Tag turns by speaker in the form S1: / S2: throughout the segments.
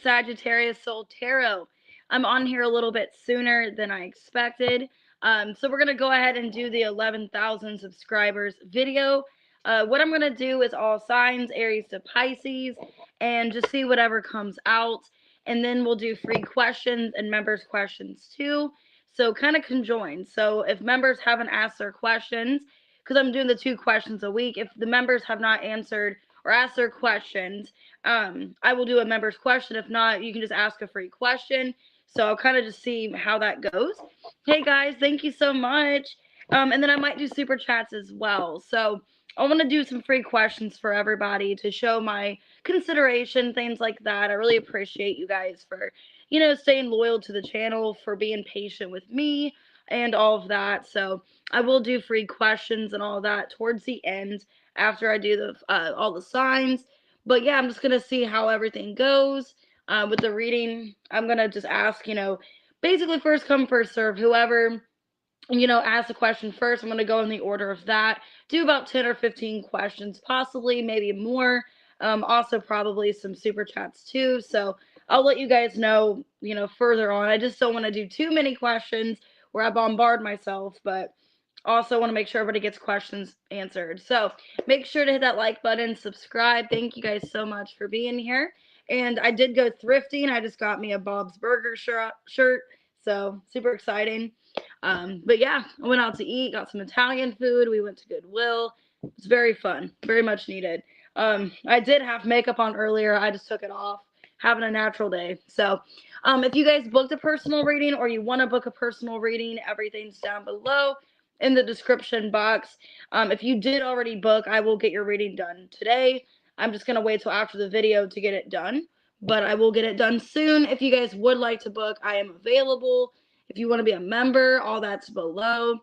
S1: Sagittarius Soul Tarot. I'm on here a little bit sooner than I expected. So we're going to go ahead and do the 11,000 subscribers video. What I'm going to do is all signs, Aries to Pisces, and just see whatever comes out. And then we'll do free questions and members' questions too. So kind of conjoined. So if members haven't asked their questions, because I'm doing the 2 questions a week, if the members have not answered or asked their questions, I will do a member's question. If not, you can just ask a free question. So I'll kind of just see how that goes. Hey guys, thank you so much. And then I might do super chats as well. So I want to do some free questions for everybody to show my consideration, things like that. I really appreciate you guys for, staying loyal to the channel, for being patient with me and all of that. So I will do free questions and all that towards the end after I do the all the signs. But yeah, I'm just going to see how everything goes with the reading. I'm going to just ask, basically first come, first serve. Whoever, ask a question first, I'm going to go in the order of that. Do about 10 or 15 questions, possibly, maybe more. Also probably some super chats too. So I'll let you guys know, further on. I just don't want to do too many questions where I bombard myself, but also want to make sure everybody gets questions answered. So make sure to hit that like button, subscribe. Thank you guys so much for being here. And I did go thrifting. I just got me a Bob's Burger shirt. So super exciting. But yeah, I went out to eat, got some Italian food. We went to Goodwill. It was very fun, very much needed. I did have makeup on earlier. I just took it off, having a natural day. So if you guys booked a personal reading or you want to book a personal reading, everything's down below in the description box. If you did already book, I will get your reading done today. I'm just going to wait till after the video to get it done, but I will get it done soon. If you guys would like to book, I am available. If you want to be a member, all that's below.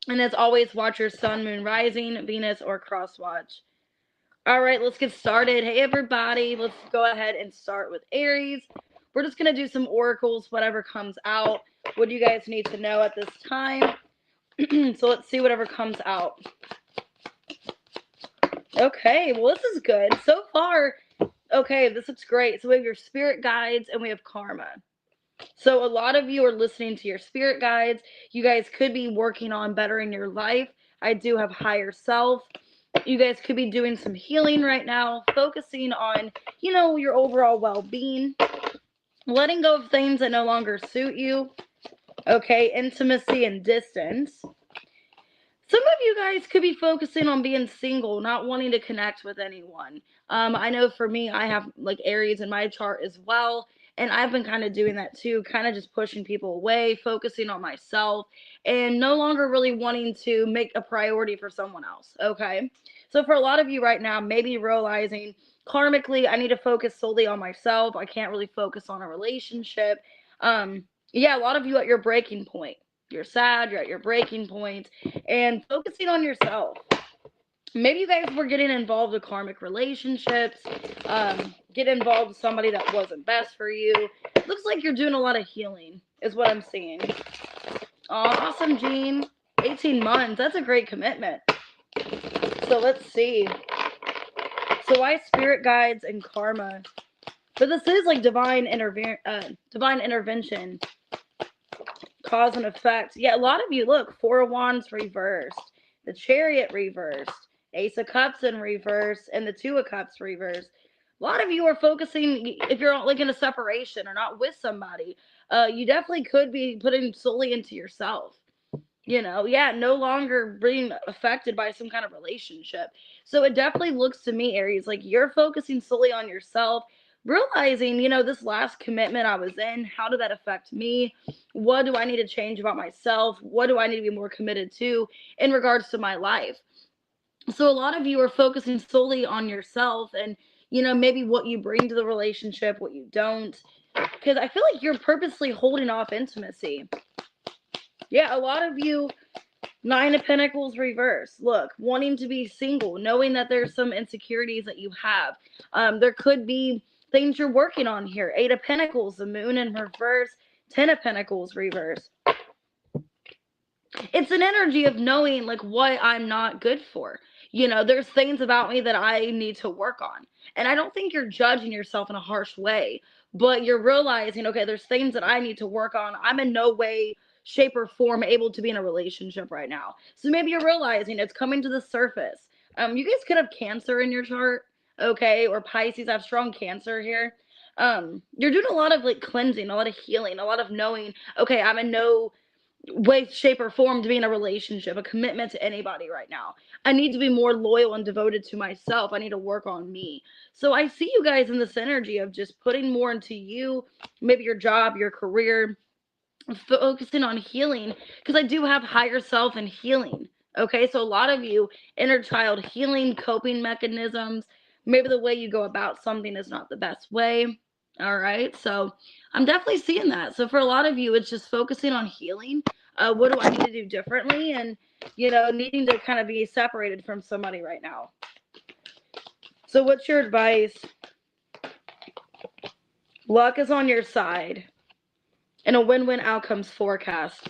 S1: And as always, watch your sun, moon, rising, Venus, or cross watch. All right, let's get started. Hey, everybody. Let's go ahead and start with Aries. We're just going to do some oracles, whatever comes out. What do you guys need to know at this time? So let's see whatever comes out. Okay, well, this is good. So far, okay, this looks great. So we have your spirit guides and we have karma. So a lot of you are listening to your spirit guides. You guys could be working on bettering your life. I do have higher self. You guys could be doing some healing right now, focusing on, your overall well-being, letting go of things that no longer suit you. Okay, intimacy and distance. Some of you guys could be focusing on being single, not wanting to connect with anyone. I know for me, I have like Aries in my chart as well. And I've been kind of doing that too, kind of just pushing people away, focusing on myself, and no longer really wanting to make a priority for someone else, okay? So for a lot of you right now, maybe realizing karmically, I need to focus solely on myself. I can't really focus on a relationship. Yeah, a lot of you at your breaking point. You're sad, you're at your breaking point, and focusing on yourself. Maybe you guys were getting involved in karmic relationships, get involved with somebody that wasn't best for you. Looks like you're doing a lot of healing, is what I'm seeing. Awesome, Jean. 18 months. That's a great commitment. So let's see. So why spirit guides and karma? But this is like divine intervention. Cause and effect. Yeah, a lot of you, look, 4 of Wands reversed. The Chariot reversed. Ace of Cups in reverse, and the 2 of Cups reversed. A lot of you are focusing, if you're like in a separation or not with somebody, you definitely could be putting solely into yourself. Yeah, no longer being affected by some kind of relationship. So it definitely looks to me, Aries, like you're focusing solely on yourself, realizing, this last commitment I was in, how did that affect me? What do I need to change about myself? What do I need to be more committed to in regards to my life? So a lot of you are focusing solely on yourself and, maybe what you bring to the relationship, what you don't. Because I feel like you're purposely holding off intimacy. Yeah, a lot of you, 9 of Pentacles reverse. Look, wanting to be single, knowing that there's some insecurities that you have. There could be things you're working on here. 8 of Pentacles, the Moon in reverse. 10 of Pentacles reverse. It's an energy of knowing like what I'm not good for. There's things about me that I need to work on. And I don't think you're judging yourself in a harsh way, but you're realizing, okay, there's things that I need to work on. I'm in no way, shape, or form able to be in a relationship right now. So maybe you're realizing it's coming to the surface. You guys could have Cancer in your chart, okay, or Pisces. I have strong Cancer here. You're doing a lot of like cleansing, a lot of healing, a lot of knowing, okay, I'm in no way, shape, or form to be in a relationship, a commitment to anybody right now. I need to be more loyal and devoted to myself. I need to work on me. So I see you guys in this energy of just putting more into you, maybe your job, your career, focusing on healing, because I do have higher self and healing. Okay, so a lot of you, inner child healing, coping mechanisms, maybe the way you go about something is not the best way. All right, so I'm definitely seeing that. So for a lot of you, it's just focusing on healing. What do I need to do differently? And, needing to kind of be separated from somebody right now. So what's your advice? Luck is on your side and a win-win outcomes forecast.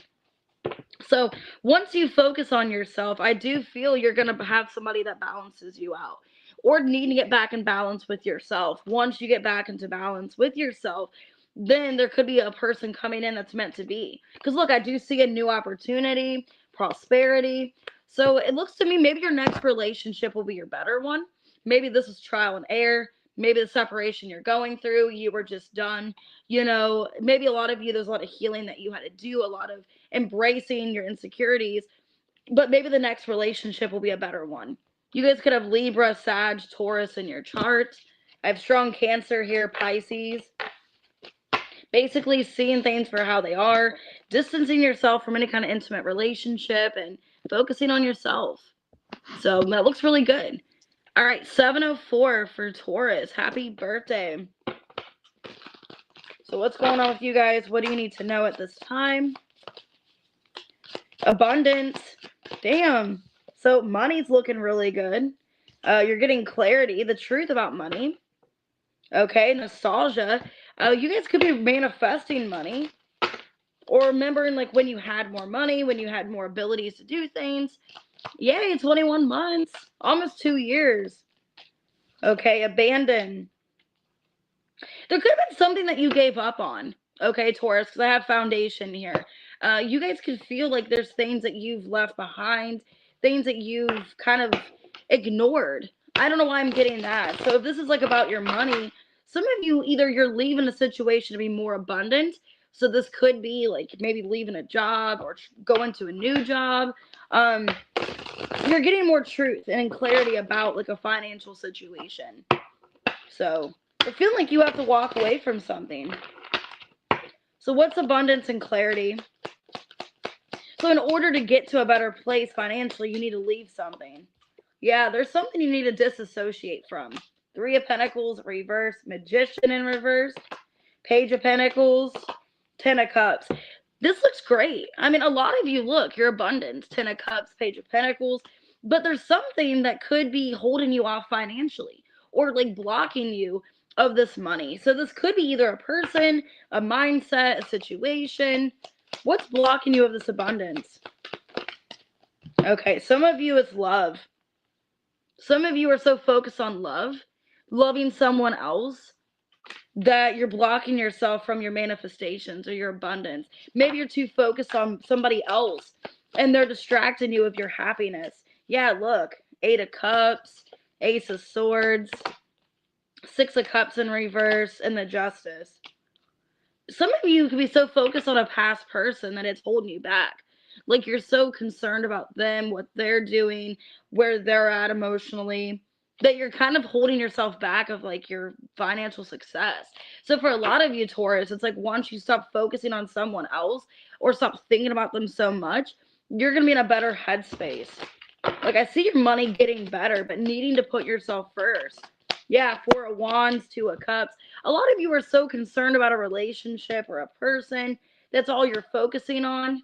S1: So once you focus on yourself, I do feel you're going to have somebody that balances you out, or need to get back in balance with yourself. Once you get back into balance with yourself, then there could be a person coming in that's meant to be. Because look, I do see a new opportunity, prosperity. So it looks to me maybe your next relationship will be your better one. Maybe this is trial and error. Maybe the separation you're going through, you were just done. Maybe a lot of you, there's a lot of healing that you had to do, a lot of embracing your insecurities, but maybe the next relationship will be a better one. You guys could have Libra, Sag, Taurus in your chart. I have strong Cancer here, Pisces. Basically seeing things for how they are, distancing yourself from any kind of intimate relationship and focusing on yourself. So that looks really good. All right, 704 for Taurus. Happy birthday. So what's going on with you guys? What do you need to know at this time? Abundance. Damn. So money's looking really good. You're getting clarity, the truth about money. Okay, nostalgia. You guys could be manifesting money, or remembering like when you had more money, when you had more abilities to do things. Yay, 21 months, almost 2 years. Okay, abandon. There could have been something that you gave up on. Okay, Taurus, because I have foundation here. You guys could feel like there's things that you've left behind, things that you've kind of ignored. I don't know why I'm getting that. So if this is like about your money, some of you, either you're leaving a situation to be more abundant. So this could be like maybe leaving a job or going to a new job. You're getting more truth and clarity about like a financial situation. So I feel like you have to walk away from something. So what's abundance and clarity? So in order to get to a better place financially, you need to leave something. Yeah, there's something you need to disassociate from. 3 of Pentacles, reverse, Magician in reverse, Page of Pentacles, 10 of Cups. This looks great. I mean, a lot of you, look, you're abundant. 10 of Cups, Page of Pentacles. But there's something that could be holding you off financially, or like blocking you of this money. So this could be either a person, a mindset, a situation. What's blocking you of this abundance? Okay, some of you it's love. Some of you are so focused on love, loving someone else, that you're blocking yourself from your manifestations or your abundance. Maybe you're too focused on somebody else and they're distracting you of your happiness. Yeah, look, 8 of Cups, Ace of Swords, 6 of Cups in reverse, and the Justice. Some of you could be so focused on a past person that it's holding you back. Like you're so concerned about them, what they're doing, where they're at emotionally, that you're kind of holding yourself back of like your financial success. So for a lot of you, Taurus, it's like once you stop focusing on someone else or stop thinking about them so much, you're going to be in a better headspace. Like I see your money getting better, but needing to put yourself first. Yeah, 4 of Wands, 2 of Cups. A lot of you are so concerned about a relationship or a person. That's all you're focusing on.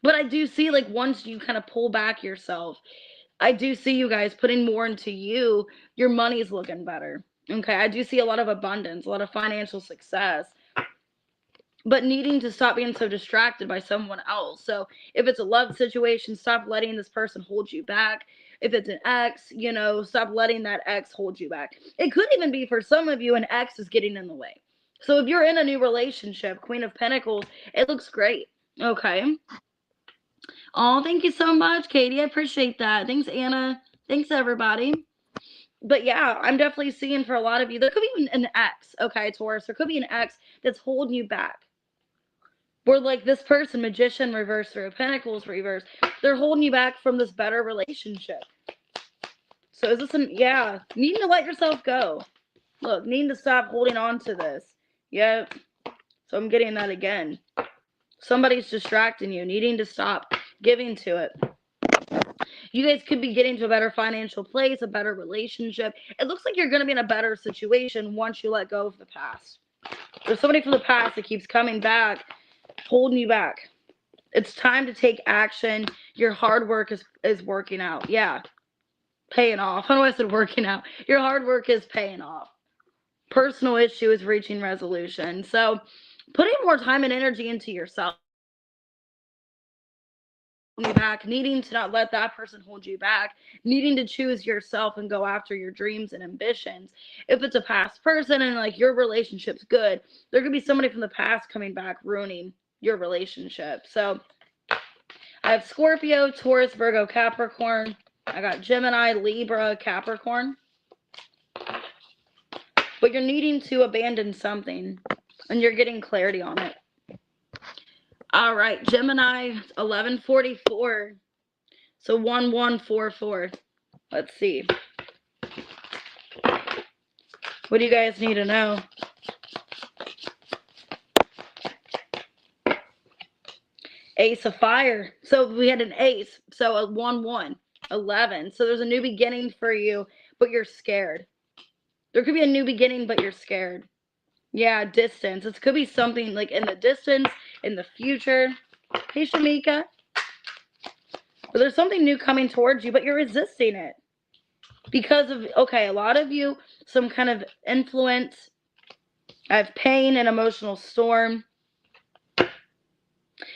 S1: But I do see like once you kind of pull back yourself, I do see you guys putting more into you. Your money's looking better. Okay, I do see a lot of abundance, a lot of financial success, but needing to stop being so distracted by someone else. So if it's a love situation, stop letting this person hold you back. If it's an ex, you know, stop letting that ex hold you back. It could even be for some of you, an ex is getting in the way. So if you're in a new relationship, Queen of Pentacles, it looks great. Okay. Oh, thank you so much, Katie. I appreciate that. Thanks, Anna. Thanks, everybody. But yeah, I'm definitely seeing for a lot of you, there could be an ex, okay, Taurus. There could be an ex that's holding you back. Where like this person, Magician reverse or Pentacles reverse, they're holding you back from this better relationship. So is this yeah, needing to let yourself go. Look, needing to stop holding on to this. Yep. So I'm getting that again. Somebody's distracting you, needing to stop giving to it. You guys could be getting to a better financial place, a better relationship. It looks like you're going to be in a better situation once you let go of the past. There's somebody from the past that keeps coming back, holding you back. It's time to take action. Your hard work is working out. Yeah. Paying off. I know I said working out. Your hard work is paying off. Personal issue is reaching resolution. So putting more time and energy into yourself. You back, needing to not let that person hold you back, needing to choose yourself and go after your dreams and ambitions. If it's a past person and like your relationship's good, there could be somebody from the past coming back ruining your relationship. So I have Scorpio, Taurus, Virgo, Capricorn. I got Gemini, Libra, Capricorn. But you're needing to abandon something and you're getting clarity on it. All right, Gemini, 1144. So 1144. Let's see. What do you guys need to know? Ace of Fire. So we had an ace. So a 1-1. 11. So there's a new beginning for you, but you're scared. There could be a new beginning, but you're scared. Yeah, distance. It could be something like in the distance, in the future. Hey, Shamika. But there's something new coming towards you, but you're resisting it. Because of, okay, a lot of you, some kind of influence. I have pain and emotional storm.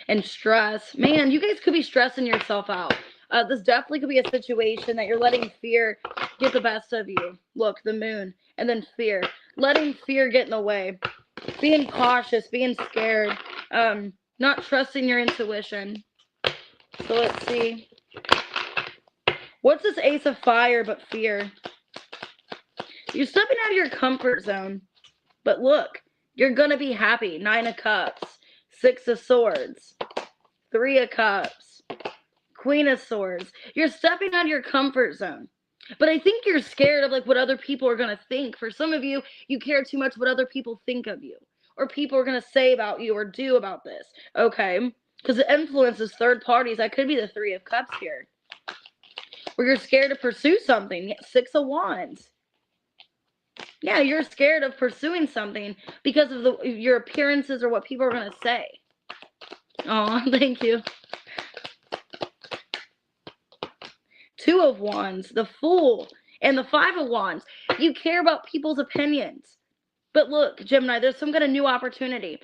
S1: And stress. Man, you guys could be stressing yourself out. This definitely could be a situation that you're letting fear get the best of you. Look, the moon. And then fear. Letting fear get in the way. Being cautious. Being scared. Not trusting your intuition. So let's see. What's this Ace of Fire but fear? You're stepping out of your comfort zone. But look, you're going to be happy. 9 of Cups. 6 of Swords. 3 of Cups. Queen of Swords. You're stepping out of your comfort zone. But I think you're scared of like what other people are going to think. For some of you, you care too much what other people think of you. Or people are going to say about you or do about this. Okay? Because the influence is third parties. That could be the 3 of Cups here. Where you're scared to pursue something. 6 of Wands. Yeah, you're scared of pursuing something because of your appearances or what people are going to say. Oh, thank you. 2 of Wands, the Fool, and the 5 of Wands. You care about people's opinions. But look, Gemini, there's some kind of new opportunity.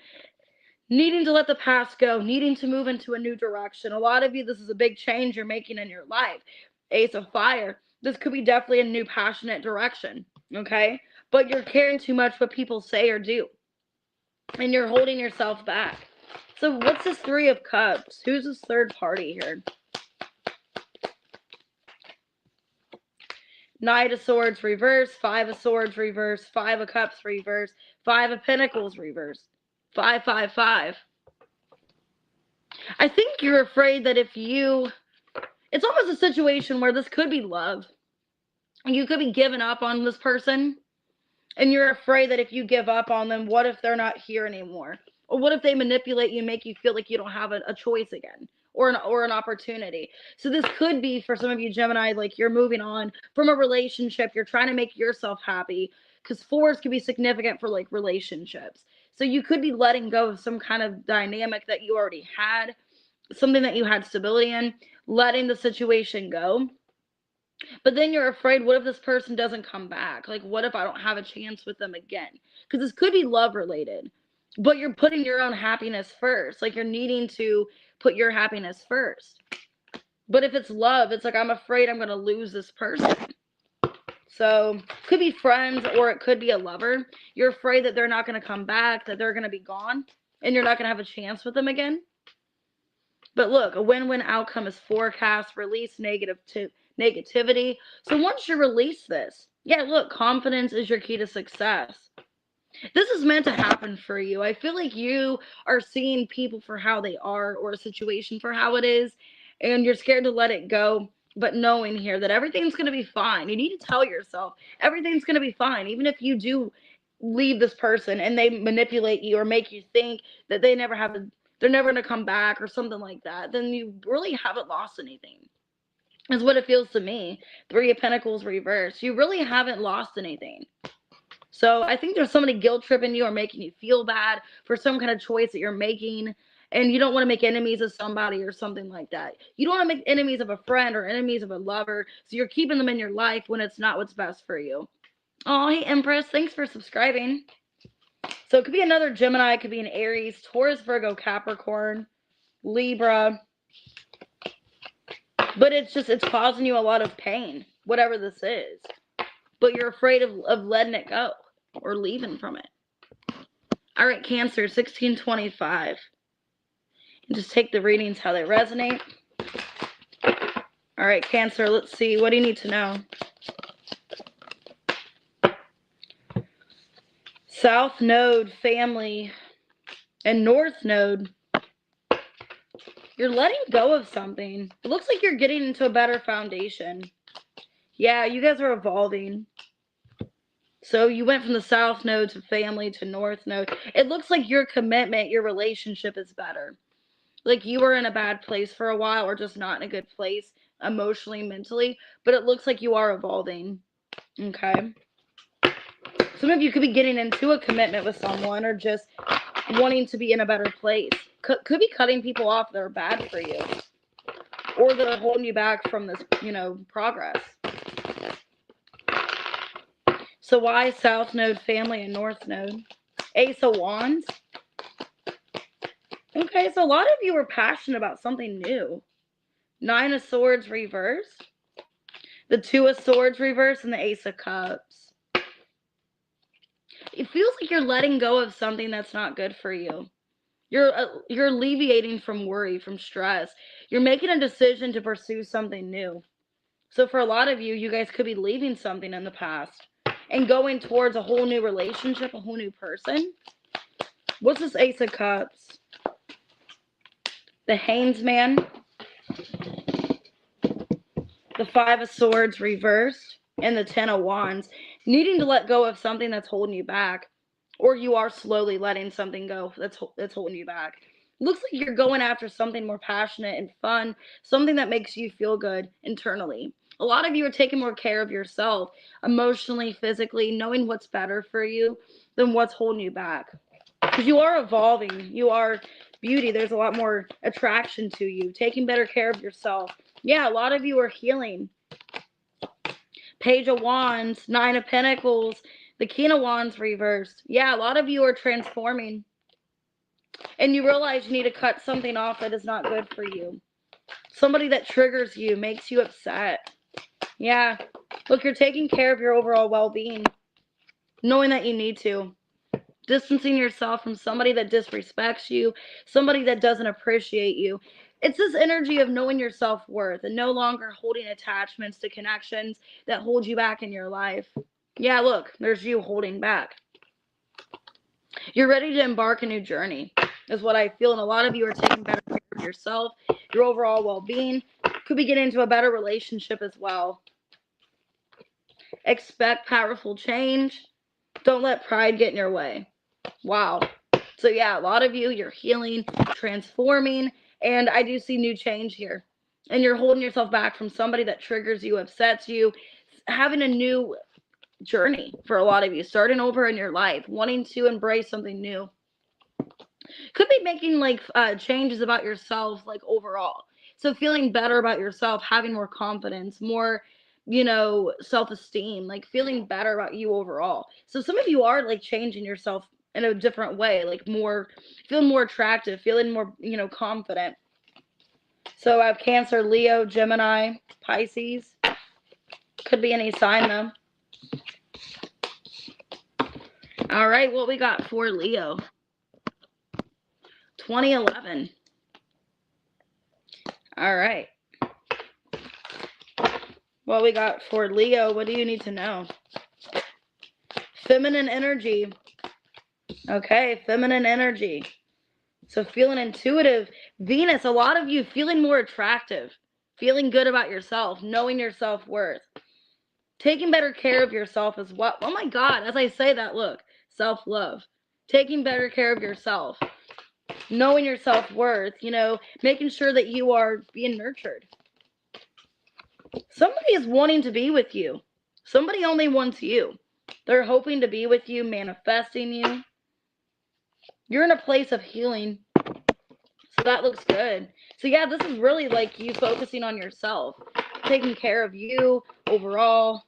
S1: Needing to let the past go, needing to move into a new direction. A lot of you, this is a big change you're making in your life. Ace of Fire. This could be definitely a new passionate direction, okay? But you're caring too much what people say or do. And you're holding yourself back. So what's this 3 of Cups? Who's this third party here? Knight of Swords reverse, 5 of Swords reverse, 5 of Cups reverse, 5 of Pentacles reverse, 5, 5, 5. I think you're afraid that if you, it's almost a situation where this could be love. You could be giving up on this person. And you're afraid that if you give up on them, what if they're not here anymore? Or what if they manipulate you and make you feel like you don't have a choice again? Or an opportunity. So this could be, for some of you Gemini, like you're moving on from a relationship. You're trying to make yourself happy. Because 4s can be significant for like relationships. So you could be letting go of some kind of dynamic that you already had. Something that you had stability in. Letting the situation go. But then you're afraid, what if this person doesn't come back? Like, what if I don't have a chance with them again? Because this could be love related. But you're putting your own happiness first. Like, you're needing to put your happiness first. But if it's love, it's like, I'm afraid I'm going to lose this person. So could be friends, or it could be a lover. You're afraid that they're not going to come back, that they're going to be gone, and you're not going to have a chance with them again. But look, a win-win outcome is forecast, release negativity. So once you release this, yeah, look, confidence is your key to success. This is meant to happen for you. I feel like you are seeing people for how they are, or a situation for how it is, and you're scared to let it go. But knowing here that everything's going to be fine, you need to tell yourself everything's going to be fine. Even if you do leave this person and they manipulate you or make you think that they're never going to come back or something like that, then you really haven't lost anything, is what it feels to me. 3 of Pentacles reversed. You really haven't lost anything. So I think there's somebody guilt tripping you or making you feel bad for some kind of choice that you're making. And you don't want to make enemies of somebody or something like that. You don't want to make enemies of a friend or enemies of a lover. So you're keeping them in your life when it's not what's best for you. Oh, hey, Empress. Thanks for subscribing. So it could be another Gemini. It could be an Aries, Taurus, Virgo, Capricorn, Libra. But it's causing you a lot of pain, whatever this is. But you're afraid of letting it go or leaving from it. All right, Cancer, 1625. And just take the readings how they resonate. All right, Cancer, let's see. What do you need to know? South Node, family, and North Node. You're letting go of something. It looks like you're getting into a better foundation. Yeah, you guys are evolving. So you went from the South Node to family to North Node. It looks like your commitment, your relationship is better. Like you were in a bad place for a while, or just not in a good place emotionally, mentally. But it looks like you are evolving. Okay. Some of you could be getting into a commitment with someone, or just wanting to be in a better place. Could be cutting people off that are bad for you, or that are holding you back from this, progress. So why South Node, family, and North Node? Ace of Wands. Okay, so a lot of you are passionate about something new. 9 of Swords reversed. The 2 of Swords reversed, and the Ace of Cups. It feels like you're letting go of something that's not good for you. You're alleviating from worry, from stress. You're making a decision to pursue something new. So for a lot of you, you guys could be leaving something in the past and going towards a whole new relationship, a whole new person. What's this Ace of Cups? The Hanged Man. The 5 of Swords reversed. And the 10 of Wands. Needing to let go of something that's holding you back. Or you are slowly letting something go that's holding you back. Looks like you're going after something more passionate and fun. Something that makes you feel good internally. A lot of you are taking more care of yourself, emotionally, physically, knowing what's better for you than what's holding you back. Because you are evolving. You are beauty. There's a lot more attraction to you. Taking better care of yourself. Yeah, a lot of you are healing. Page of Wands, 9 of Pentacles, the King of Wands reversed. Yeah, a lot of you are transforming. And you realize you need to cut something off that is not good for you. Somebody that triggers you, makes you upset. Yeah. Look, you're taking care of your overall well-being. Knowing that you need to. Distancing yourself from somebody that disrespects you. Somebody that doesn't appreciate you. It's this energy of knowing your self-worth and no longer holding attachments to connections that hold you back in your life. Yeah, look, there's you holding back. You're ready to embark a new journey, is what I feel. And a lot of you are taking better care of yourself, your overall well-being. Could be getting into a better relationship as well. Expect powerful change. Don't let pride get in your way. Wow. So yeah, a lot of you, you're healing, transforming, and I do see new change here. And you're holding yourself back from somebody that triggers you, upsets you, having a new journey for a lot of you, starting over in your life, wanting to embrace something new. Could be making changes about yourself, overall. So feeling better about yourself, having more confidence, more self-esteem, feeling better about you overall. So some of you are changing yourself in a different way, feeling more attractive, feeling more confident. So I have Cancer, Leo, Gemini, Pisces. Could be any sign though. All right, what we got for Leo? 2011. All right. What we got for Leo? What do you need to know? Feminine energy. Okay, feminine energy. So feeling intuitive. Venus, a lot of you feeling more attractive. Feeling good about yourself. Knowing your self-worth. Taking better care of yourself as well. Oh my God, as I say that, look. Self-love. Taking better care of yourself. Knowing your self-worth. You know, making sure that you are being nurtured. Somebody is wanting to be with you. Somebody only wants you. They're hoping to be with you, manifesting you. You're in a place of healing. So that looks good. So yeah, this is really like you focusing on yourself. Taking care of you overall.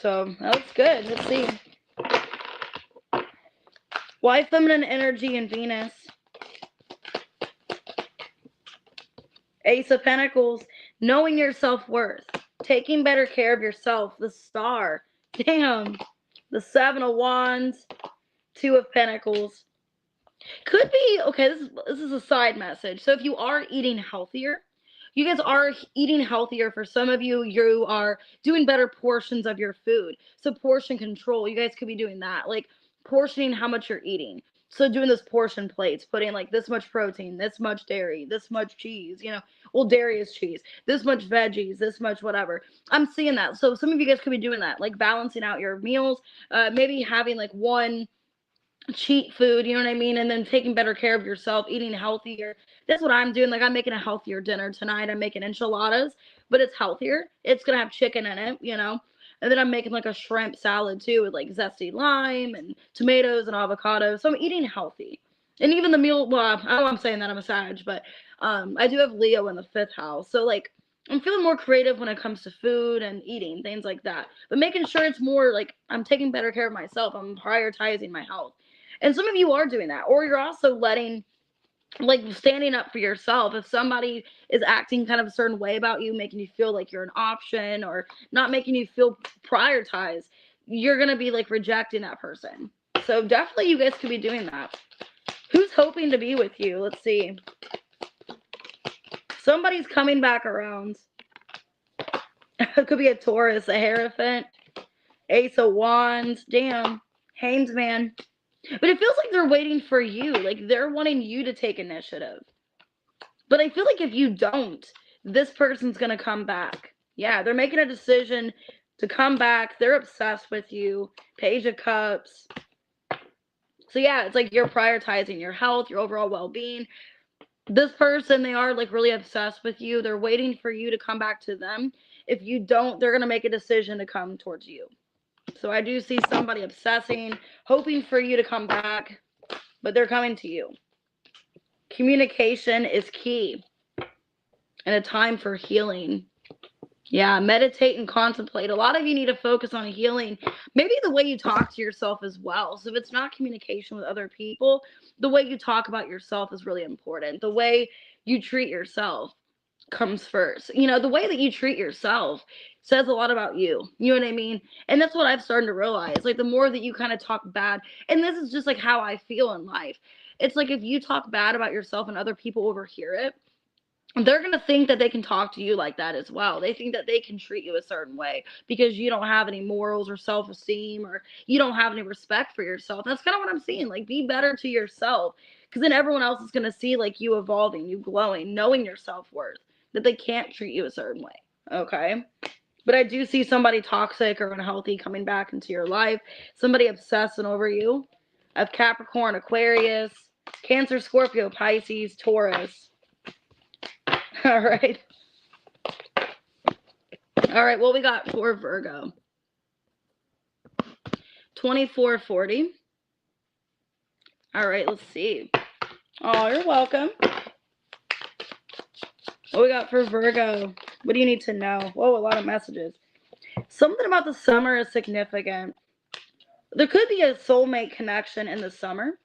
S1: So that looks good. Let's see. Why feminine energy in Venus? Ace of Pentacles. Knowing your self-worth. Taking better care of yourself. The Star. Damn. The Seven of Wands. Two of Pentacles. Could be, okay, this is a side message. So if you are eating healthier, you guys are eating healthier. For some of you, you are doing better portions of your food. So portion control, you guys could be doing that. Like portioning how much you're eating. So doing those portion plates, putting like this much protein, this much dairy, this much cheese, you know, well, dairy is cheese, this much veggies, this much whatever. I'm seeing that. So some of you guys could be doing that, like balancing out your meals, maybe having like one cheat food, you know what I mean? And then taking better care of yourself, eating healthier. That's what I'm doing. Like I'm making a healthier dinner tonight. I'm making enchiladas, but it's healthier. It's going to have chicken in it, you know? And then I'm making like a shrimp salad too with like zesty lime and tomatoes and avocado. So I'm eating healthy. And even the meal, well, I know I'm saying that I'm a Sag, but I do have Leo in the 5th house. So like I'm feeling more creative when it comes to food and eating, things like that. But making sure it's more like I'm taking better care of myself. I'm prioritizing my health. And some of you are doing that, or you're also letting, like standing up for yourself. If somebody is acting kind of a certain way about you, making you feel like you're an option or not making you feel prioritized, you're going to be like rejecting that person. So definitely you guys could be doing that. Who's hoping to be with you? Let's see. Somebody's coming back around. It could be a Taurus, a Hierophant, Ace of Wands, damn, Haynes man. But it feels like they're waiting for you. Like they're wanting you to take initiative. But I feel like if you don't, this person's going to come back. Yeah, they're making a decision to come back. They're obsessed with you. Page of Cups. So yeah, it's like you're prioritizing your health, your overall well-being. This person, they are like really obsessed with you. They're waiting for you to come back to them. If you don't, they're going to make a decision to come towards you. So I do see somebody obsessing, hoping for you to come back, but they're coming to you. Communication is key and a time for healing. Yeah, meditate and contemplate. A lot of you need to focus on healing. Maybe the way you talk to yourself as well. So if it's not communication with other people, the way you talk about yourself is really important. The way you treat yourself comes first. You know, the way that you treat yourself says a lot about you. You know what I mean? And that's what I've started to realize. Like the more that you kind of talk bad, and this is just like how I feel in life. It's like if you talk bad about yourself and other people overhear it, they're going to think that they can talk to you like that as well. They think that they can treat you a certain way because you don't have any morals or self-esteem, or you don't have any respect for yourself. That's kind of what I'm seeing. Like, be better to yourself, because then everyone else is going to see like you evolving, you glowing, knowing your self-worth, that they can't treat you a certain way. Okay. But I do see somebody toxic or unhealthy coming back into your life. Somebody obsessing over you. I have Capricorn, Aquarius, Cancer, Scorpio, Pisces, Taurus. All right. All right, what we got for Virgo? 2440. All right, let's see. Oh, you're welcome. What we got for Virgo? What do you need to know? Whoa, a lot of messages. Something about the summer is significant. There could be a soulmate connection in the summer.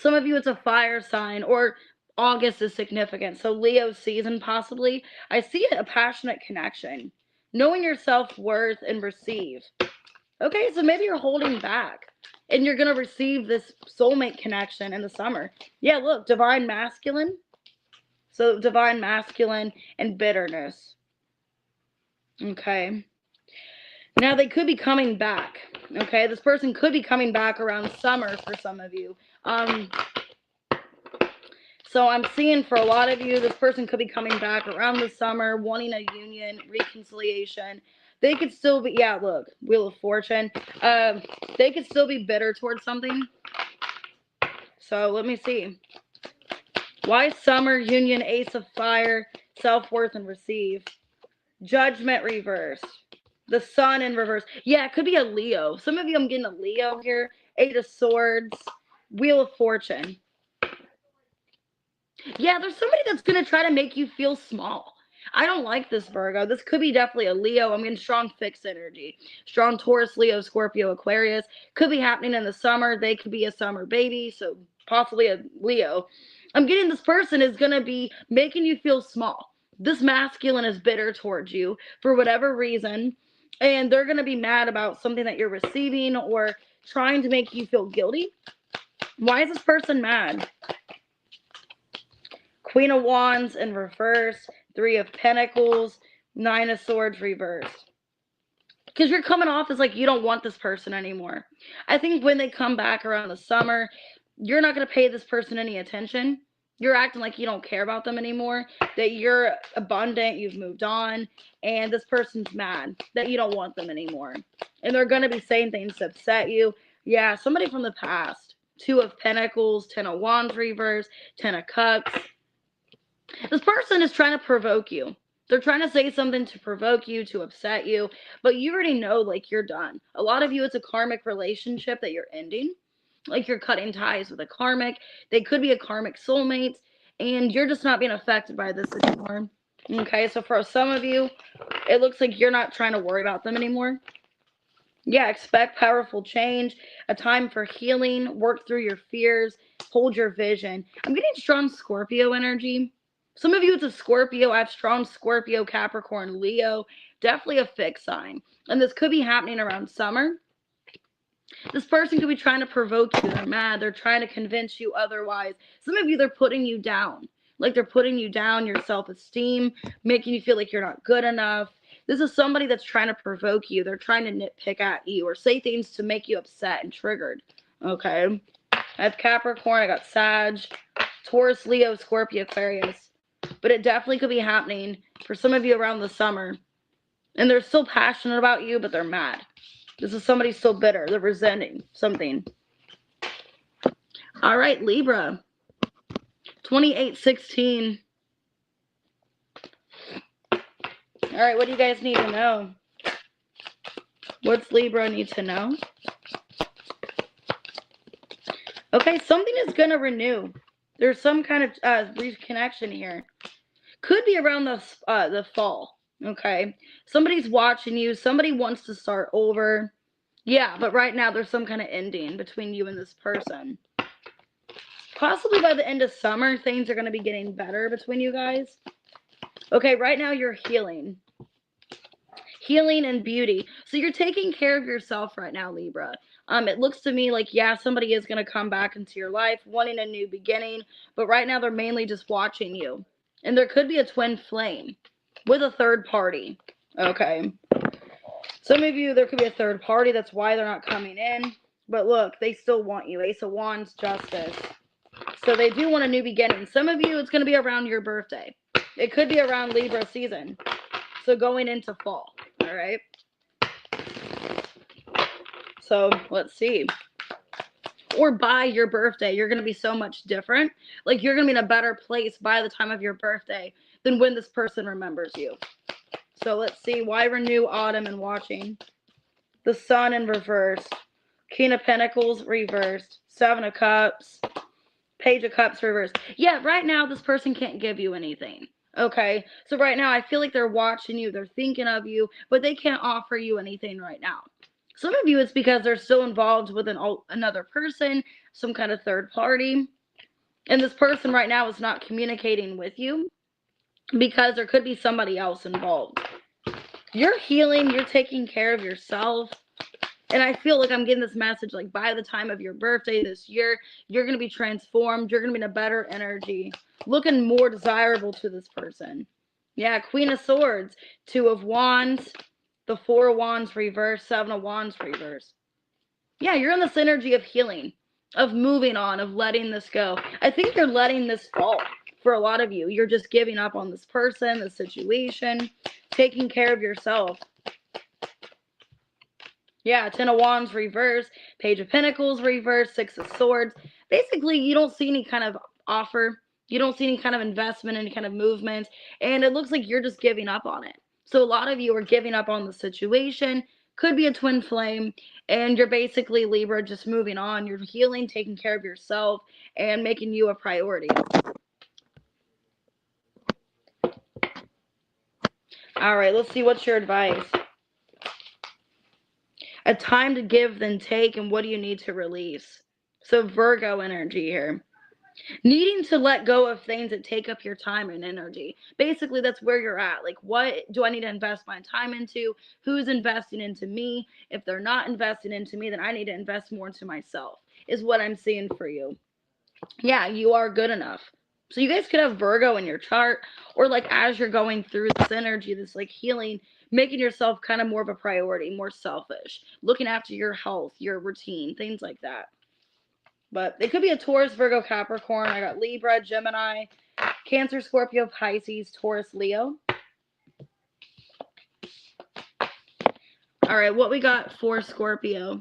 S1: Some of you, it's a fire sign, or August is significant. So Leo season, possibly. I see a passionate connection. Knowing your self-worth and receive. Okay, so maybe you're holding back. And you're going to receive this soulmate connection in the summer. Yeah, look, divine masculine. So divine masculine and bitterness. Okay. Now they could be coming back. Okay, this person could be coming back around summer for some of you. So I'm seeing for a lot of you, this person could be coming back around the summer, wanting a union, reconciliation. They could still be, yeah, look, Wheel of Fortune. They could still be bitter towards something. So let me see. Why summer, union, Ace of Fire, self-worth, and receive. Judgment reversed. The Sun in reverse. Yeah, it could be a Leo. Some of you, I'm getting a Leo here. 8 of Swords. Wheel of Fortune. Yeah, there's somebody that's going to try to make you feel small. I don't like this, Virgo. This could be definitely a Leo. I'm getting strong fixed energy. Strong Taurus, Leo, Scorpio, Aquarius. Could be happening in the summer. They could be a summer baby, so possibly a Leo. I'm getting this person is going to be making you feel small. This masculine is bitter towards you for whatever reason, and they're going to be mad about something that you're receiving or trying to make you feel guilty. Why is this person mad? Queen of Wands in reverse, 3 of Pentacles, 9 of Swords reversed. Because you're coming off as like you don't want this person anymore. I think when they come back around the summer, you're not going to pay this person any attention. You're acting like you don't care about them anymore, that you're abundant, you've moved on, and this person's mad that you don't want them anymore. And they're going to be saying things to upset you. Yeah, somebody from the past. 2 of Pentacles, 10 of Wands reverse, 10 of Cups. This person is trying to provoke you. They're trying to say something to provoke you, to upset you, but you already know, like, you're done. A lot of you, it's a karmic relationship that you're ending. Like, you're cutting ties with a karmic. They could be a karmic soulmate, and you're just not being affected by this anymore. Okay, so for some of you, it looks like you're not trying to worry about them anymore. Yeah, expect powerful change, a time for healing, work through your fears, hold your vision. I'm getting strong Scorpio energy. Some of you, it's a Scorpio. I have strong Scorpio, Capricorn, Leo. Definitely a fixed sign. And this could be happening around summer. This person could be trying to provoke you. They're mad. They're trying to convince you otherwise. Some of you, they're putting you down. Like, they're putting you down, your self-esteem, making you feel like you're not good enough. This is somebody that's trying to provoke you. They're trying to nitpick at you or say things to make you upset and triggered. Okay. I have Capricorn. I got Sag, Taurus, Leo, Scorpio, Aquarius. But it definitely could be happening for some of you around the summer. And they're still passionate about you, but they're mad. This is somebody still bitter. They're resenting something. All right, Libra. 2816. All right, what do you guys need to know? What's Libra need to know? Okay, something is going to renew. There's some kind of reconnection here. Could be around the fall. Okay, somebody's watching you. Somebody wants to start over. Yeah, but right now there's some kind of ending between you and this person. Possibly by the end of summer, things are going to be getting better between you guys. Okay, right now you're healing. Healing and beauty. So you're taking care of yourself right now, Libra. It looks to me like, yeah, somebody is going to come back into your life, wanting a new beginning. But right now they're mainly just watching you. And there could be a twin flame with a third party. Okay. Some of you, there could be a third party. That's why they're not coming in. But look, they still want you. Ace of Wands, Justice. So they do want a new beginning. Some of you, it's going to be around your birthday. It could be around Libra season. So going into fall. All right. So let's see. Or by your birthday, you're going to be so much different. Like, you're going to be in a better place by the time of your birthday than when this person remembers you. So let's see. Why renew autumn and watching? The Sun in reverse. King of Pentacles reversed. 7 of Cups. Page of Cups reversed. Yeah, right now this person can't give you anything. Okay, so right now I feel like they're watching you. They're thinking of you, but they can't offer you anything right now. Some of you, it's because they're still involved with another person, some kind of third party. And this person right now is not communicating with you because there could be somebody else involved. You're healing, you're taking care of yourself. And I feel like I'm getting this message, like, by the time of your birthday this year, you're going to be transformed. You're going to be in a better energy, looking more desirable to this person. Yeah, Queen of Swords, Two of Wands, the Four of Wands reverse, Seven of Wands reverse. Yeah, you're in this energy of healing, of moving on, of letting this go. I think you're letting this fall for a lot of you. You're just giving up on this person, the situation, taking care of yourself. Yeah, Ten of Wands reverse, Page of Pentacles reverse, Six of Swords. Basically, you don't see any kind of offer. You don't see any kind of investment, any kind of movement. And it looks like you're just giving up on it. So a lot of you are giving up on the situation. Could be a twin flame. And you're basically, Libra, just moving on. You're healing, taking care of yourself, and making you a priority. All right, let's see. What's your advice? A time to give then take, and what do you need to release? So Virgo energy here. Needing to let go of things that take up your time and energy. Basically, that's where you're at. Like, what do I need to invest my time into? Who's investing into me? If they're not investing into me, then I need to invest more into myself, is what I'm seeing for you. Yeah, you are good enough. So you guys could have Virgo in your chart, or like as you're going through this energy, this like healing, making yourself kind of more of a priority, more selfish, looking after your health, your routine, things like that. But it could be a Taurus, Virgo, Capricorn. I got Libra, Gemini, Cancer, Scorpio, Pisces, Taurus, Leo. All right, what we got for Scorpio?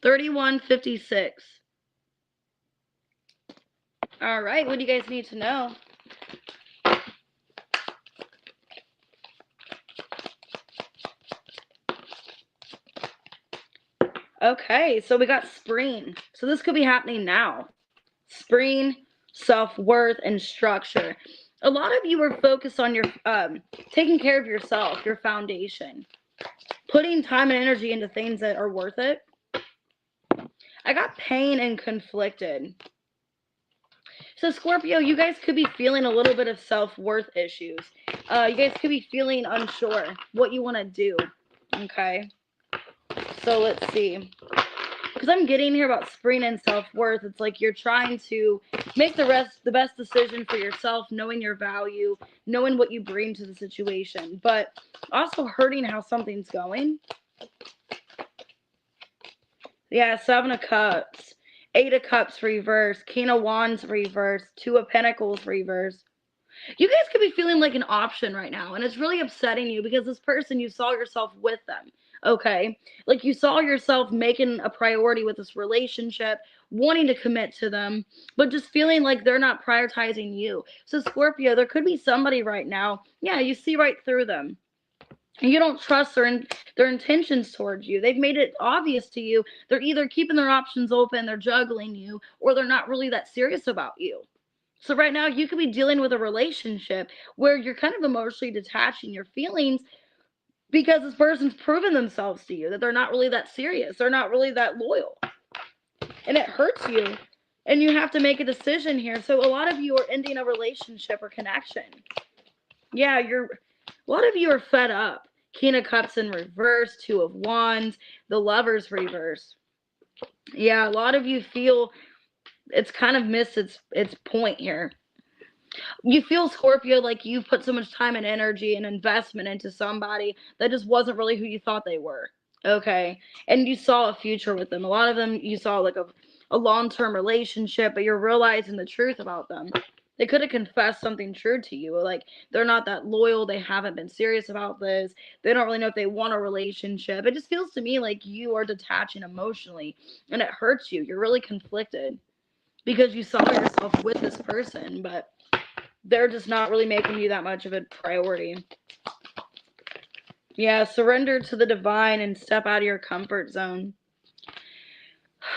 S1: 3156. All right, what do you guys need to know? Okay, so we got spring. So this could be happening now. Spring, self-worth, and structure. A lot of you are focused on your taking care of yourself, your foundation, putting time and energy into things that are worth it. I got pain and conflicted. So Scorpio, you guys could be feeling a little bit of self-worth issues. You guys could be feeling unsure what you want to do. Okay, so let's see. Because I'm getting here about spring and self-worth. It's like you're trying to make the best decision for yourself, knowing your value, knowing what you bring to the situation, but also hurting how something's going. Yeah, Seven of Cups, Eight of Cups reverse, King of Wands reverse, Two of Pentacles reverse. You guys could be feeling like an option right now, and it's really upsetting you because this person, you saw yourself with them. Okay, like you saw yourself making a priority with this relationship, wanting to commit to them, but just feeling like they're not prioritizing you. So Scorpio, there could be somebody right now, yeah, you see right through them. And you don't trust their intentions towards you. They've made it obvious to you. They're either keeping their options open, they're juggling you, or they're not really that serious about you. So right now you could be dealing with a relationship where you're kind of emotionally detaching your feelings because this person's proven themselves to you that they're not really that serious. They're not really that loyal. And it hurts you. And you have to make a decision here. So a lot of you are ending a relationship or connection. Yeah, a lot of you are fed up. King of Cups in reverse, Two of Wands, the Lovers reverse. Yeah, a lot of you feel it's kind of missed its point here. You feel, Scorpio, like you've put so much time and energy and investment into somebody that just wasn't really who you thought they were. Okay, and you saw a future with them. A lot of them you saw like a long-term relationship, but you're realizing the truth about them. They could have confessed something true to you, like they're not that loyal, they haven't been serious about this, they don't really know if they want a relationship. It just feels to me like you are detaching emotionally, and it hurts you. You're really conflicted because you saw yourself with this person, but they're just not really making you that much of a priority. Yeah, surrender to the divine and step out of your comfort zone.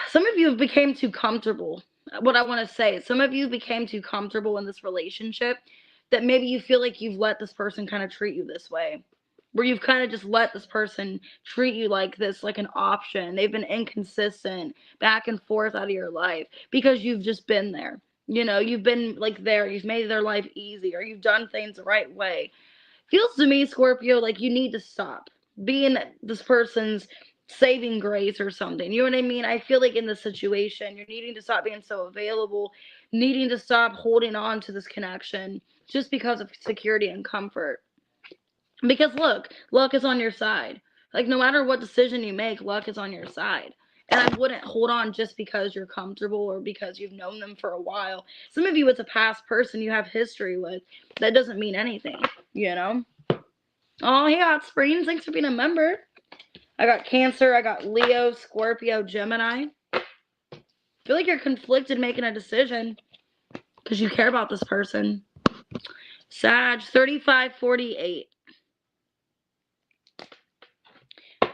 S1: Some of you have become too comfortable. What I want to say, some of you became too comfortable in this relationship that maybe you feel like you've let this person kind of treat you this way. where you've kind of just let this person treat you like this, like an option. They've been inconsistent, back and forth out of your life because you've just been there. You know, you've been like there, you've made their life easy, or you've done things the right way. Feels to me, Scorpio, like you need to stop being this person's saving grace or something. You know what I mean? I feel like in this situation, you're needing to stop being so available, needing to stop holding on to this connection just because of security and comfort. Because look, luck is on your side. Like, no matter what decision you make, luck is on your side. And I wouldn't hold on just because you're comfortable or because you've known them for a while. Some of you, it's a past person you have history with. That doesn't mean anything, you know? Oh, hey, Hot Springs. Thanks for being a member. I got Cancer. I got Leo, Scorpio, Gemini. I feel like you're conflicted making a decision because you care about this person. Sag, 3548.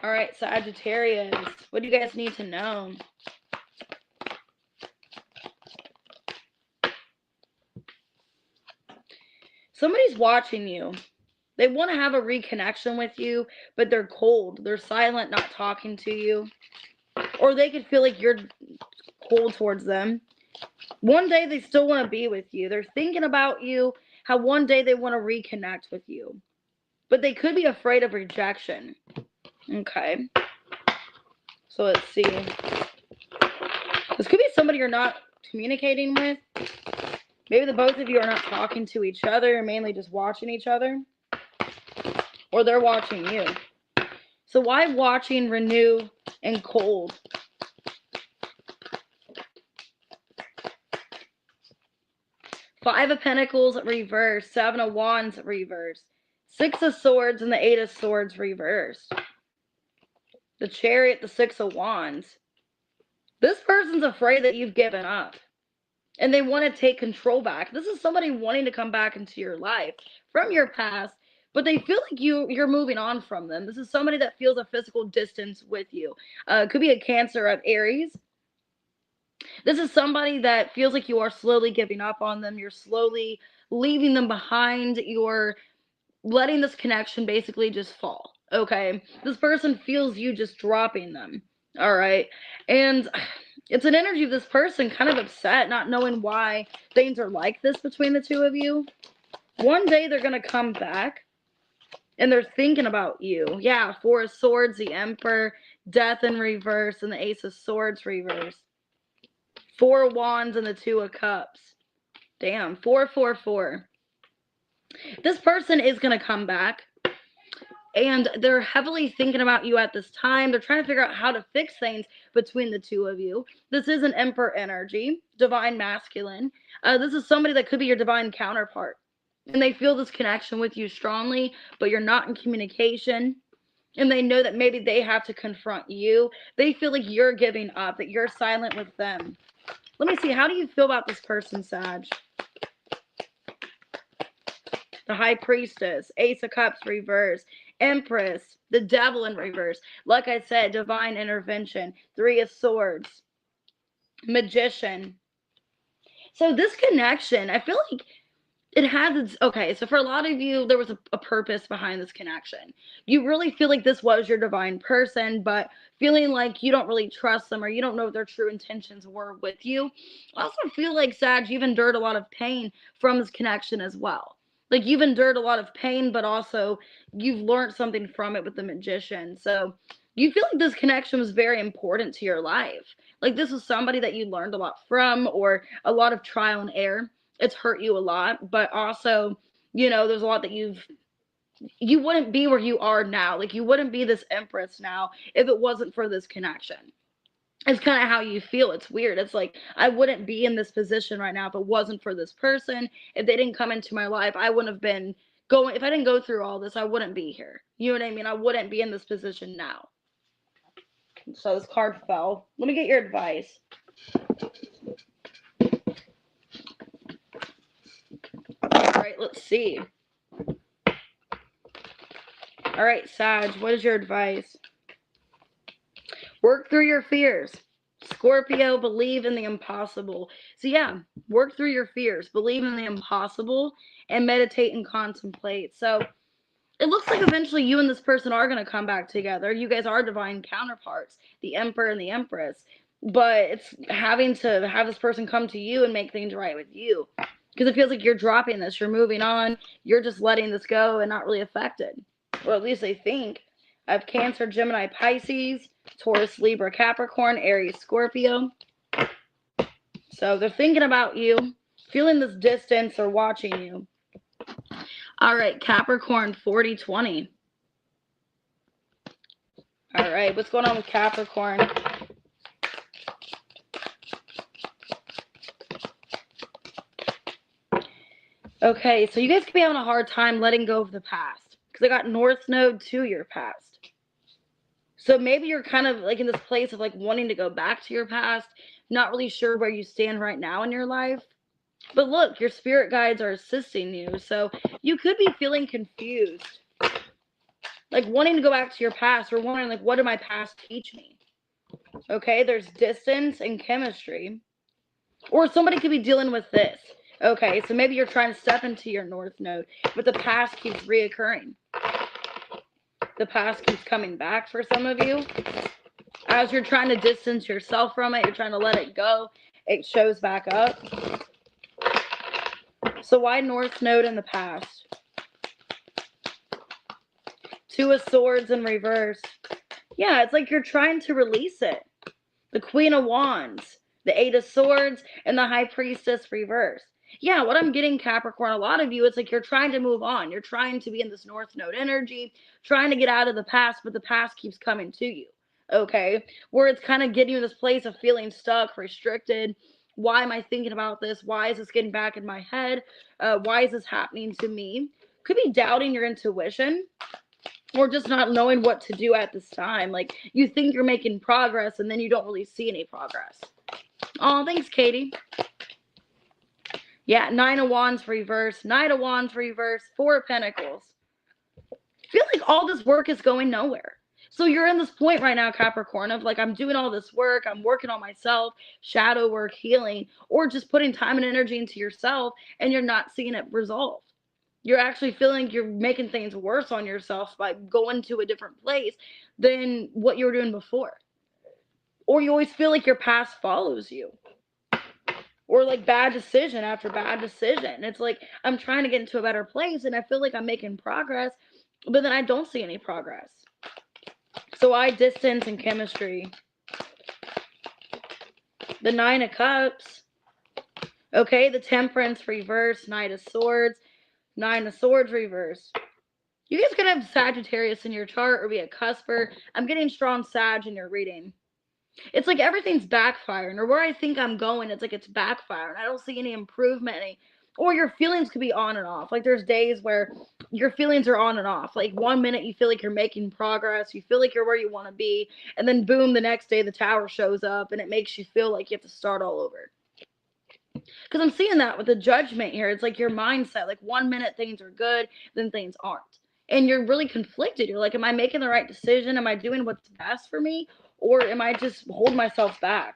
S1: All right, Sagittarius. What do you guys need to know? Somebody's watching you. They want to have a reconnection with you, but they're cold. They're silent, not talking to you. Or they could feel like you're cold towards them. One day they still want to be with you. They're thinking about you, how one day they want to reconnect with you. But they could be afraid of rejection. Okay. So let's see. This could be somebody you're not communicating with. Maybe the both of you are not talking to each other, mainly just watching each other. Or they're watching you. So why watching, renew, and cold? Five of Pentacles reversed. Seven of Wands reversed. Six of Swords and the Eight of Swords reversed. The Chariot, the Six of Wands. This person's afraid that you've given up. And they want to take control back. This is somebody wanting to come back into your life from your past, but they feel like you're moving on from them. This is somebody that feels a physical distance with you. Could be a Cancer of Aries. This is somebody that feels like you are slowly giving up on them. You're slowly leaving them behind. You're letting this connection basically just fall. Okay? This person feels you just dropping them. All right? And it's an energy of this person kind of upset, not knowing why things are like this between the two of you. One day they're going to come back and they're thinking about you. Yeah, Four of Swords, the Emperor, Death in reverse, and the Ace of Swords reverse. Four of Wands and the Two of Cups. Damn, 444. This person is going to come back. And they're heavily thinking about you at this time. They're trying to figure out how to fix things between the two of you. This is an Emperor energy, divine masculine. This is somebody that could be your divine counterpart. And they feel this connection with you strongly, but you're not in communication. And they know that maybe they have to confront you. They feel like you're giving up, that you're silent with them. Let me see. How do you feel about this person, Sag? The High Priestess, Ace of Cups reverse, Empress, the Devil in reverse. Like I said, divine intervention, Three of Swords, Magician. So this connection, I feel like it has its, okay, so for a lot of you, there was a purpose behind this connection. You really feel like this was your divine person, but feeling like you don't really trust them or you don't know what their true intentions were with you. I also feel like, Sag, you've endured a lot of pain from this connection as well. Like, you've endured a lot of pain, but also you've learned something from it with the Magician. So you feel like this connection was very important to your life. Like, this was somebody that you learned a lot from, or a lot of trial and error. It's hurt you a lot, but also, you know, there's a lot that you wouldn't be where you are now. Like, you wouldn't be this Empress now if it wasn't for this connection. It's kind of how you feel. It's weird. It's like, I wouldn't be in this position right now if it wasn't for this person. If they didn't come into my life, I wouldn't have been going, if I didn't go through all this, I wouldn't be here. You know what I mean? I wouldn't be in this position now. So this card fell. Let me get your advice. All right, let's see. All right, Sag, what is your advice? Work through your fears. Scorpio, believe in the impossible. So yeah, work through your fears, believe in the impossible, and meditate and contemplate. So it looks like eventually you and this person are going to come back together. You guys are divine counterparts, the Emperor and the Empress. But it's having to have this person come to you and make things right with you. Because it feels like you're dropping this, you're moving on, you're just letting this go and not really affected. Or at least they think. I have Cancer, Gemini, Pisces, Taurus, Libra, Capricorn, Aries, Scorpio. So they're thinking about you, feeling this distance or watching you. All right, Capricorn 40-20. All right, what's going on with Capricorn? Okay, so you guys could be having a hard time letting go of the past. Because I got North Node to your past. So maybe you're kind of like in this place of like wanting to go back to your past, not really sure where you stand right now in your life. But look, your spirit guides are assisting you. So you could be feeling confused. Like wanting to go back to your past or wondering like, what did my past teach me? Okay, there's distance and chemistry. Or somebody could be dealing with this. Okay, so maybe you're trying to step into your North Node, but the past keeps reoccurring. The past keeps coming back for some of you. As you're trying to distance yourself from it, you're trying to let it go, it shows back up. So why North Node in the past? Two of Swords in reverse. Yeah, it's like you're trying to release it. The Queen of Wands, the Eight of Swords, and the High Priestess reverse. Yeah, what I'm getting, Capricorn, a lot of you, it's like you're trying to move on. You're trying to be in this North Node energy, trying to get out of the past, but the past keeps coming to you. Okay? Where it's kind of getting you in this place of feeling stuck, restricted. Why am I thinking about this? Why is this getting back in my head? Why is this happening to me? Could be doubting your intuition. Or just not knowing what to do at this time. Like, you think you're making progress, and then you don't really see any progress. Oh, thanks, Katie. Yeah, Nine of Wands reverse, Knight of Wands reverse, Four of Pentacles. I feel like all this work is going nowhere. So you're in this point right now, Capricorn, of like, I'm doing all this work, I'm working on myself, shadow work, healing, or just putting time and energy into yourself, and you're not seeing it resolve. You're actually feeling you're making things worse on yourself by going to a different place than what you were doing before. Or you always feel like your past follows you. Or like bad decision after bad decision. It's like I'm trying to get into a better place and I feel like I'm making progress, but then I don't see any progress. So I distance and chemistry. The Nine of Cups. Okay, the Temperance reverse, Knight of Swords, Nine of Swords reverse. You guys could have Sagittarius in your chart or be a cusper. I'm getting strong Sag in your reading. It's like everything's backfiring, or where I think I'm going, it's like it's backfiring. I don't see any improvement, or your feelings could be on and off. Like there's days where your feelings are on and off. Like 1 minute you feel like you're making progress, you feel like you're where you want to be, and then boom, the next day the tower shows up and it makes you feel like you have to start all over. Because I'm seeing that with the Judgment here. It's like your mindset, like 1 minute things are good, then things aren't. And you're really conflicted. You're like, am I making the right decision? Am I doing what's best for me? Or am I just holding myself back?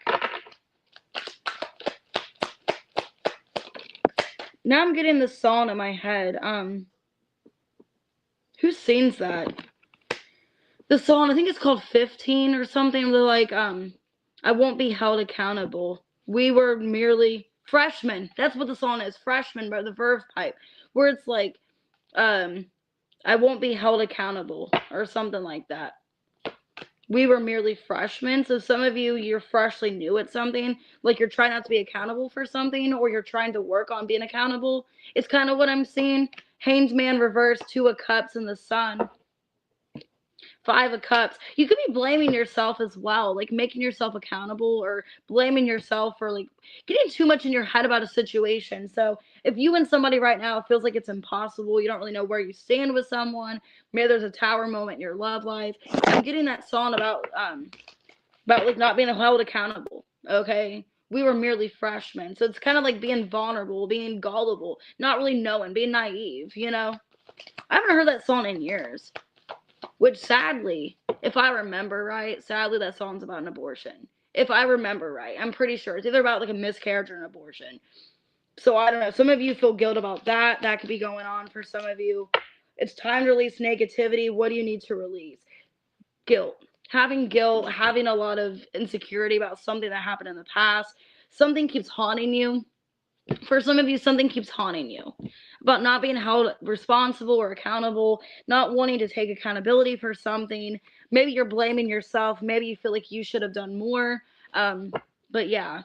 S1: Now I'm getting this song in my head. Who sings that? The song, I think it's called 15 or something. They're like, I won't be held accountable. We were merely freshmen. That's what the song is. Freshmen by the Verve Pipe. Where it's like, I won't be held accountable or something like that. We were merely freshmen. So some of you, you're freshly new at something. Like you're trying not to be accountable for something, or you're trying to work on being accountable. It's kind of what I'm seeing. Hanged Man reverse, Two of Cups in the Sun. Five of Cups. You could be blaming yourself as well, like making yourself accountable or blaming yourself for like getting too much in your head about a situation. So if you and somebody right now, it feels like it's impossible, you don't really know where you stand with someone, maybe there's a tower moment in your love life. I'm getting that song about like not being held accountable. Okay, we were merely freshmen. So it's kind of like being vulnerable, being gullible, not really knowing, being naive, you know. I haven't heard that song in years. Which sadly, if I remember right, sadly that song's about an abortion. If I remember right, I'm pretty sure it's either about like a miscarriage or an abortion. So I don't know. Some of you feel guilt about that. That could be going on for some of you. It's time to release negativity. What do you need to release? Guilt. Having guilt, having a lot of insecurity about something that happened in the past. Something keeps haunting you. For some of you, something keeps haunting you about not being held responsible or accountable, not wanting to take accountability for something. Maybe you're blaming yourself. Maybe you feel like you should have done more. But yeah,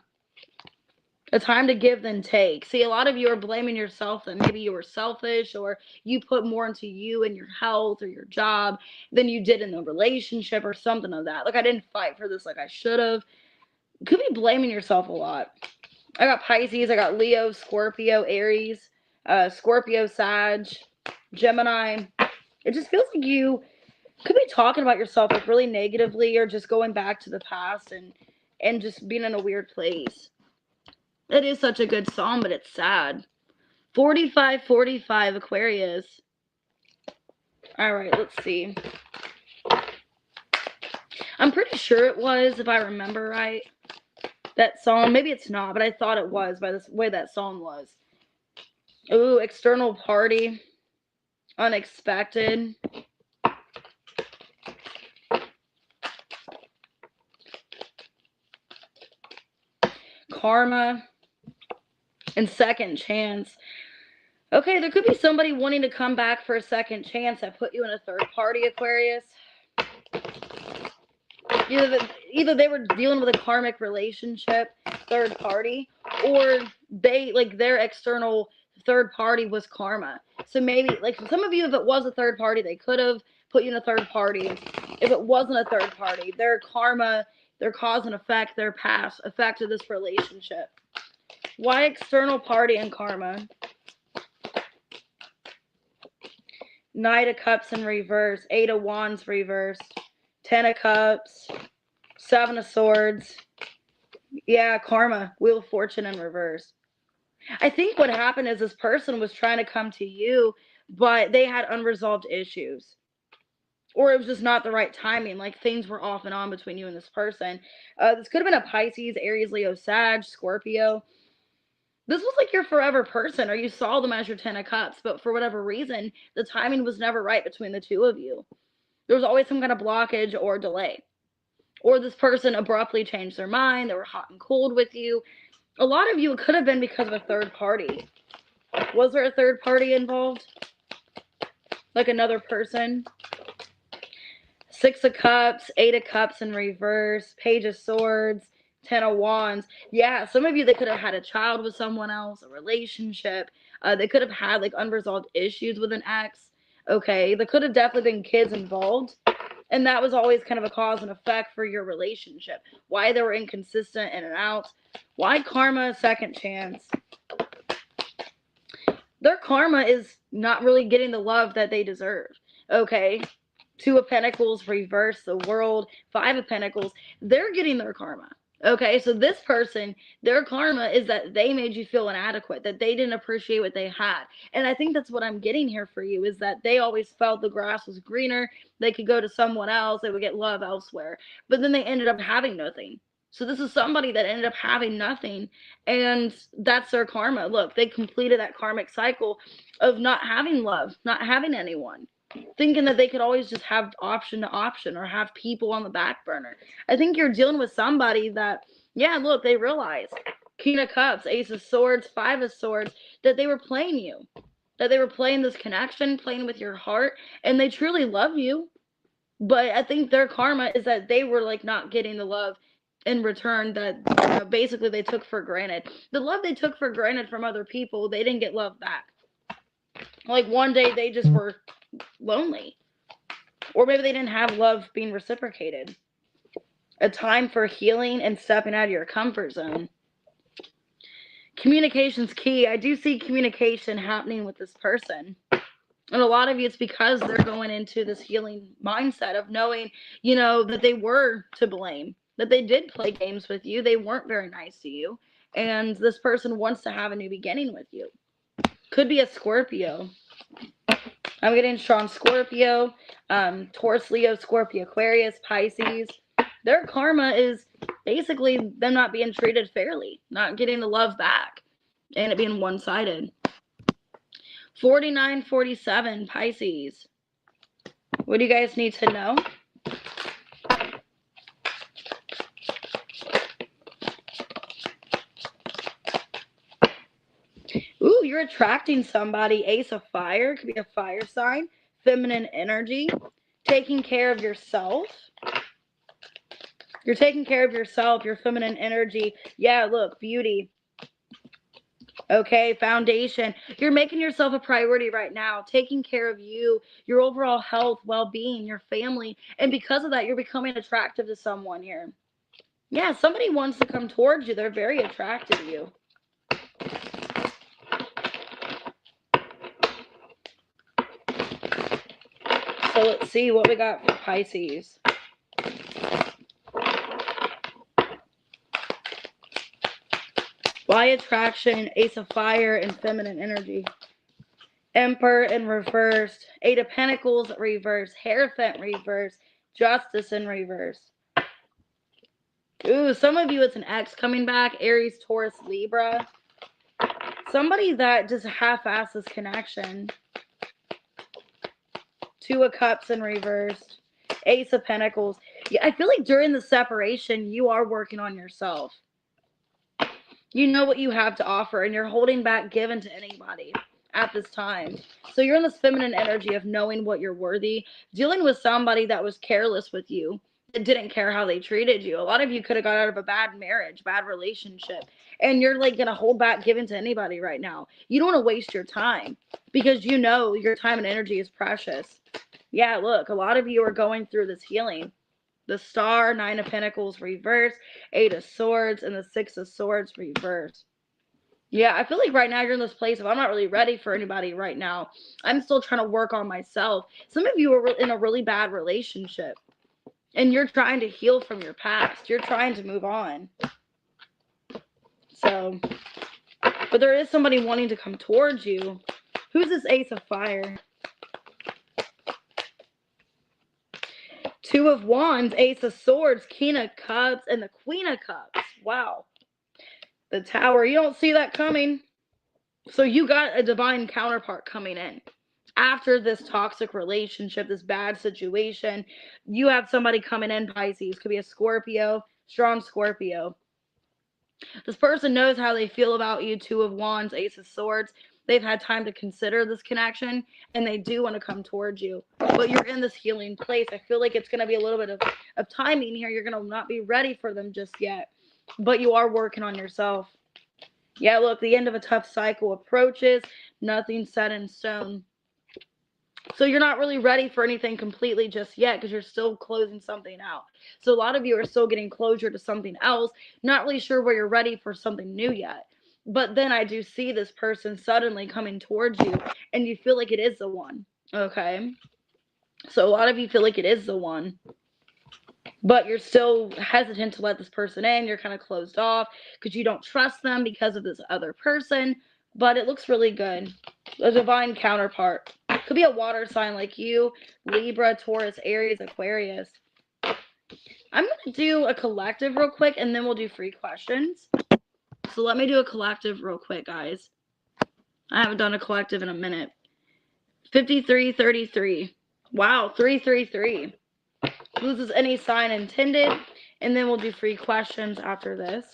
S1: a time to give than take. See, a lot of you are blaming yourself that maybe you were selfish or you put more into you and your health or your job than you did in the relationship or something of that. Like, I didn't fight for this like I should have. Could be blaming yourself a lot. I got Pisces, I got Leo, Scorpio, Aries, Scorpio, Sag, Gemini. It just feels like you could be talking about yourself like really negatively or just going back to the past and just being in a weird place. It is such a good song, but it's sad. 4545 Aquarius. All right, let's see. I'm pretty sure it was, if I remember right. That song, maybe it's not, but I thought it was by the way that song was. Ooh, external party. Unexpected. Karma. And second chance. Okay, there could be somebody wanting to come back for a second chance that put you in a third party, Aquarius. Either they were dealing with a karmic relationship, third party, or they, like, their external third party was karma. So maybe, like, some of you, if it was a third party, they could have put you in a third party. If it wasn't a third party, their karma, their cause and effect, their past affected this relationship. Why external party and karma? Knight of Cups in reverse, 8 of Wands reversed, 10 of Cups, 7 of Swords. Yeah, karma, Wheel of Fortune in reverse. I think what happened is this person was trying to come to you, but they had unresolved issues. Or it was just not the right timing. Like, things were off and on between you and this person. This could have been a Pisces, Aries, Leo, Sag, Scorpio. This was like your forever person, or you saw them as your 10 of Cups, but for whatever reason, the timing was never right between the two of you. There was always some kind of blockage or delay. Or this person abruptly changed their mind. They were hot and cold with you. A lot of you, it could have been because of a third party. Was there a third party involved? Like another person? 6 of Cups, 8 of Cups in reverse, Page of Swords, 10 of Wands. Yeah, some of you, they could have had a child with someone else, a relationship. They could have had like unresolved issues with an ex. Okay, there could have definitely been kids involved. And that was always kind of a cause and effect for your relationship. Why they were inconsistent in and out. Why karma, second chance? Their karma is not really getting the love that they deserve. Okay, 2 of Pentacles reverse, the World, 5 of Pentacles. They're getting their karma. Okay, so this person, their karma is that they made you feel inadequate, that they didn't appreciate what they had. And I think that's what I'm getting here for you, is that they always felt the grass was greener. They could go to someone else. They would get love elsewhere. But then they ended up having nothing. So this is somebody that ended up having nothing, and that's their karma. Look, they completed that karmic cycle of not having love, not having anyone, thinking that they could always just have option to option or have people on the back burner. I think you're dealing with somebody that, yeah, look, they realize, King of Cups, Ace of Swords, 5 of Swords, that they were playing you, that they were playing this connection, playing with your heart, and they truly love you. But I think their karma is that they were like not getting the love in return that basically they took for granted. The love they took for granted from other people, they didn't get love back. Like, one day they just were lonely, or maybe they didn't have love being reciprocated. A time for healing and stepping out of your comfort zone. Communication's key. I do see communication happening with this person. And a lot of you, it's because they're going into this healing mindset of knowing, that they were to blame, that they did play games with you. They weren't very nice to you. And this person wants to have a new beginning with you. Could be a Scorpio. I'm getting strong Scorpio, Taurus, Leo, Scorpio, Aquarius, Pisces. Their karma is basically them not being treated fairly, not getting the love back, and it being one-sided. 4947 Pisces. What do you guys need to know? Ooh, you're attracting somebody. Ace of Fire. Could be a fire sign. Feminine energy. Taking care of yourself. You're taking care of yourself. Your feminine energy. Yeah, look. Beauty. Okay, foundation. You're making yourself a priority right now, taking care of you, your overall health, well-being, your family. And because of that, you're becoming attractive to someone here. Yeah, somebody wants to come towards you. They're very attracted to you. So let's see what we got for Pisces. Why attraction, Ace of Fire, and feminine energy. Emperor in reverse, Eight of Pentacles reverse, Hierophant reverse, Justice in reverse. Ooh, some of you it's an ex coming back, Aries, Taurus, Libra. Somebody that just half-asses this connection. Two of Cups in reverse, Ace of Pentacles. Yeah, I feel like during the separation, you are working on yourself. You know what you have to offer, and you're holding back giving to anybody at this time. So you're in this feminine energy of knowing what you're worthy, dealing with somebody that was careless with you, that didn't care how they treated you. A lot of you could have got out of a bad marriage, bad relationship, and you're like going to hold back giving to anybody right now. You don't want to waste your time because you know your time and energy is precious. Yeah, look, a lot of you are going through this healing. The Star, Nine of Pentacles reverse, Eight of Swords, and the Six of Swords reverse. Yeah, I feel like right now you're in this place of I'm not really ready for anybody right now. I'm still trying to work on myself. Some of you are in a really bad relationship, and you're trying to heal from your past. You're trying to move on. So, but there is somebody wanting to come towards you. Who's this Ace of Fire? Two of Wands, Ace of Swords, King of Cups, and the Queen of Cups. Wow. The Tower. You don't see that coming. So you got a divine counterpart coming in. After this toxic relationship, this bad situation, you have somebody coming in, Pisces. Could be a Scorpio, strong Scorpio. This person knows how they feel about you. Two of Wands, Ace of Swords. They've had time to consider this connection, and they do want to come towards you. But you're in this healing place. I feel like it's going to be a little bit of timing here. You're going to not be ready for them just yet. But you are working on yourself. Yeah, look, the end of a tough cycle approaches. Nothing set in stone. So you're not really ready for anything completely just yet because you're still closing something out. So a lot of you are still getting closure to something else, not really sure where you're ready for something new yet. But then I do see this person suddenly coming towards you, and you feel like it is the one, okay? So a lot of you feel like it is the one, but you're still hesitant to let this person in. You're kind of closed off because you don't trust them because of this other person, but it looks really good. A divine counterpart. Could be a water sign like you, Libra, Taurus, Aries, Aquarius. I'm going to do a collective real quick, and then we'll do free questions. So let me do a collective real quick, guys. I haven't done a collective in a minute. 5333. Wow, 333. Loses any sign intended, and then we'll do free questions after this.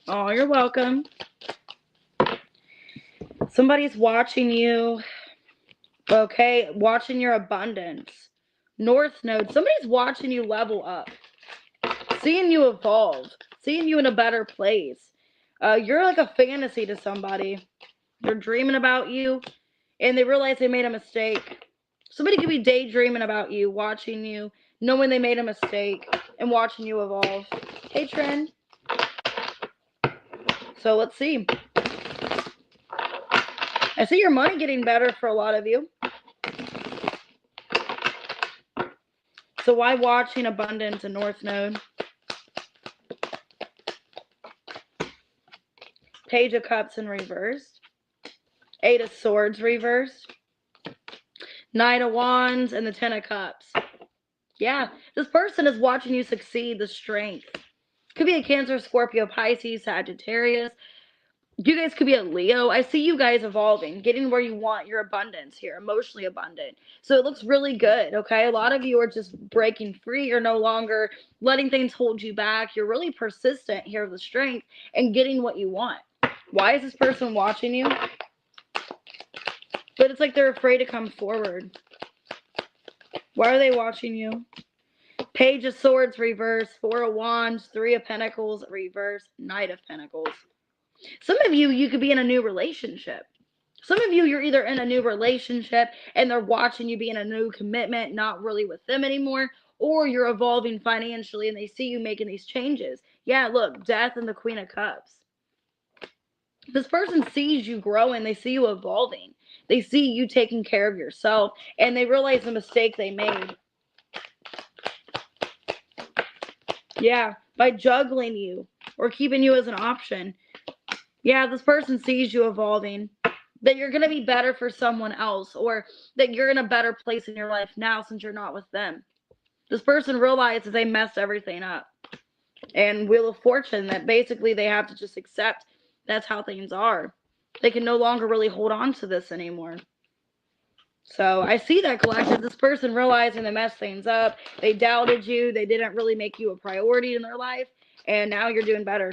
S1: Oh, you're welcome. Somebody's watching you. Okay, watching your abundance. North Node. Somebody's watching you level up. Seeing you evolve. Seeing you in a better place. You're like a fantasy to somebody. They're dreaming about you, and they realize they made a mistake. Somebody could be daydreaming about you, watching you, knowing they made a mistake, and watching you evolve. Hey, Trent. So let's see. I see your money getting better for a lot of you. So why watching abundance in North Node? Page of Cups in reverse. Eight of Swords reversed. Nine of Wands and the Ten of Cups. Yeah, this person is watching you succeed, the strength. Could be a Cancer, Scorpio, Pisces, Sagittarius. You guys could be a Leo. I see you guys evolving, getting where you want your abundance here, emotionally abundant. So it looks really good, okay? A lot of you are just breaking free. You're no longer letting things hold you back. You're really persistent here with the strength and getting what you want. Why is this person watching you? But it's like they're afraid to come forward. Why are they watching you? Page of Swords, reverse. Four of Wands, Three of Pentacles, reverse. Knight of Pentacles. Some of you could be in a new relationship. Some of you, you're either in a new relationship and they're watching you be in a new commitment, not really with them anymore, or you're evolving financially and they see you making these changes. Yeah, look, Death and the Queen of Cups. This person sees you growing. They see you evolving. They see you taking care of yourself, and they realize the mistake they made. Yeah, by juggling you or keeping you as an option. Yeah, this person sees you evolving, that you're going to be better for someone else, or that you're in a better place in your life now since you're not with them. This person realizes they messed everything up. And Wheel of Fortune, that basically they have to just accept that's how things are. They can no longer really hold on to this anymore. So I see that, collective. This person realizing they messed things up. They doubted you. They didn't really make you a priority in their life. And now you're doing better.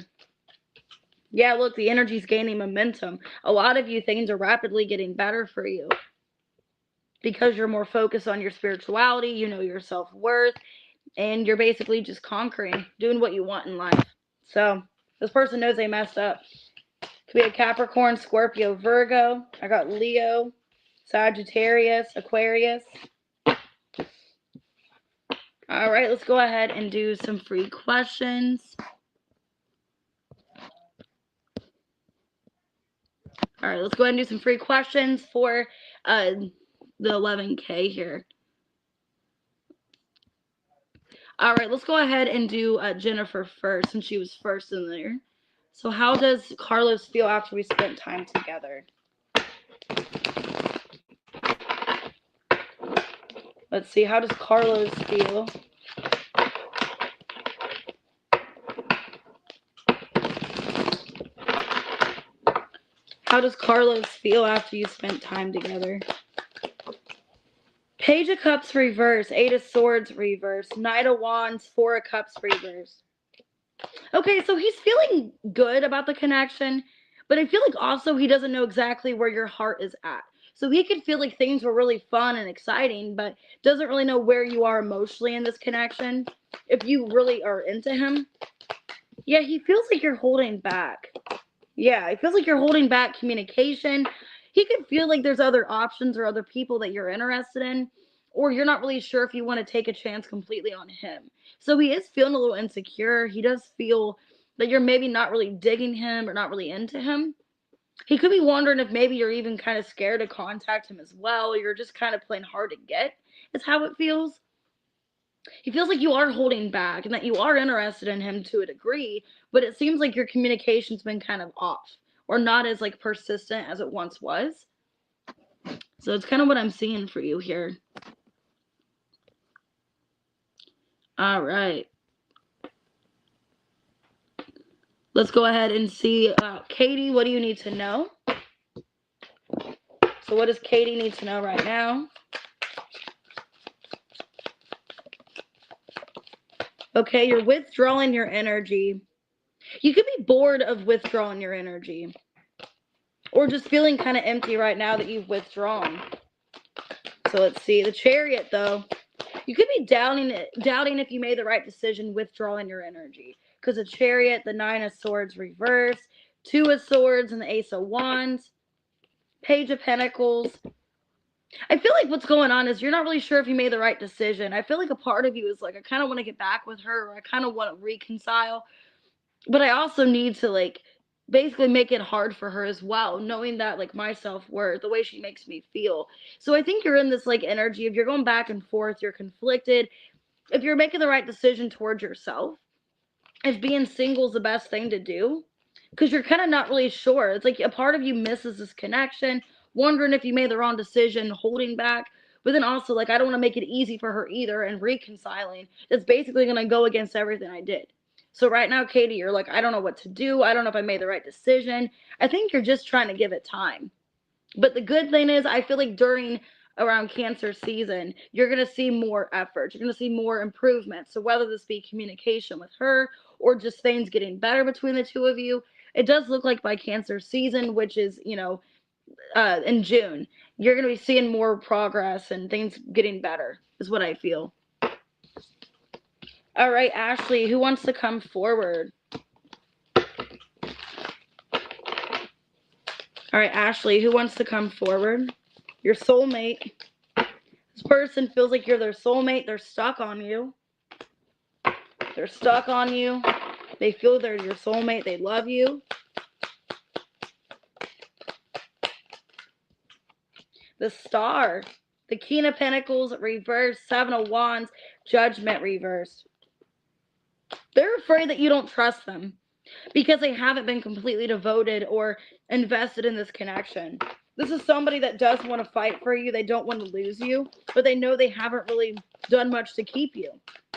S1: Yeah, look, the energy's gaining momentum. A lot of you, things are rapidly getting better for you because you're more focused on your spirituality. You know your self-worth. And you're basically just conquering, doing what you want in life. So this person knows they messed up. Could be a Capricorn, Scorpio, Virgo. I got Leo, Sagittarius, Aquarius. All right, let's go ahead and do some free questions. All right, let's go ahead and do some free questions for the 11K here. All right, let's go ahead and do Jennifer first, since she was first in there. So how does Carlos feel after we spent time together? Let's see, how does Carlos feel? How does Carlos feel after you spent time together? Page of Cups reverse, Eight of Swords reverse, Knight of Wands, Four of Cups reverse. Okay, so he's feeling good about the connection, but I feel like also he doesn't know exactly where your heart is at. So he could feel like things were really fun and exciting, but doesn't really know where you are emotionally in this connection, if you really are into him. Yeah, he feels like you're holding back. Yeah, it feels like you're holding back communication. He could feel like there's other options or other people that you're interested in, or you're not really sure if you want to take a chance completely on him. So he is feeling a little insecure. He does feel that you're maybe not really digging him or not really into him. He could be wondering if maybe you're even kind of scared to contact him as well. Or you're just kind of playing hard to get, is how it feels. He feels like you are holding back and that you are interested in him to a degree, but it seems like your communication's been kind of off or not as like persistent as it once was. So it's kind of what I'm seeing for you here. All right. Let's go ahead and see. Katie, what do you need to know? So what does Katie need to know right now? Okay, you're withdrawing your energy. You could be bored of withdrawing your energy, or just feeling kind of empty right now that you've withdrawn. So let's see. The Chariot, though. You could be doubting if you made the right decision withdrawing your energy. Because the Chariot, the Nine of Swords reverse, Two of Swords, and the Ace of Wands, Page of Pentacles. I feel like what's going on is you're not really sure if you made the right decision. I feel like a part of you is like, I kind of want to get back with her, or I kind of want to reconcile. But I also need to like basically make it hard for her as well, knowing that like my self-worth, the way she makes me feel. So I think you're in this like energy of you're going back and forth, you're conflicted. If you're making the right decision towards yourself, if being single is the best thing to do, because you're kind of not really sure. It's like a part of you misses this connection, wondering if you made the wrong decision, holding back. But then also, like, I don't want to make it easy for her either, and reconciling. It's basically going to go against everything I did. So right now, Katie, you're like, I don't know what to do. I don't know if I made the right decision. I think you're just trying to give it time. But the good thing is, I feel like around Cancer season, you're going to see more effort. You're going to see more improvement. So whether this be communication with her or just things getting better between the two of you, it does look like by Cancer season, which is, in June, you're going to be seeing more progress and things getting better is what I feel. All right, Ashley, who wants to come forward? All right, Ashley, who wants to come forward? Your soulmate. This person feels like you're their soulmate. They're stuck on you. They're stuck on you. They feel they're your soulmate. They love you. The Star. The King of Pentacles reversed. Seven of Wands. Judgment reversed. They're afraid that you don't trust them because they haven't been completely devoted or invested in this connection. This is somebody that does want to fight for you. They don't want to lose you, but they know they haven't really done much to keep you.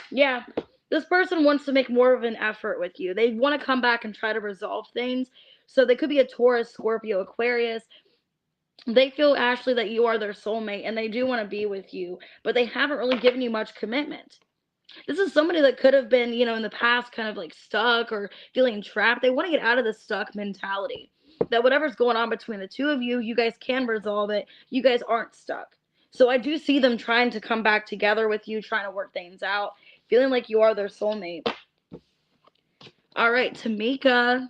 S1: Yeah, this person wants to make more of an effort with you. They want to come back and try to resolve things. So they could be a Taurus, Scorpio, Aquarius. They feel, Ashley, that you are their soulmate and they do want to be with you, but they haven't really given you much commitment. This is somebody that could have been, in the past kind of like stuck or feeling trapped. They want to get out of the stuck mentality. That whatever's going on between the two of you, you guys can resolve it. You guys aren't stuck. So I do see them trying to come back together with you, trying to work things out, feeling like you are their soulmate. All right, Tamika.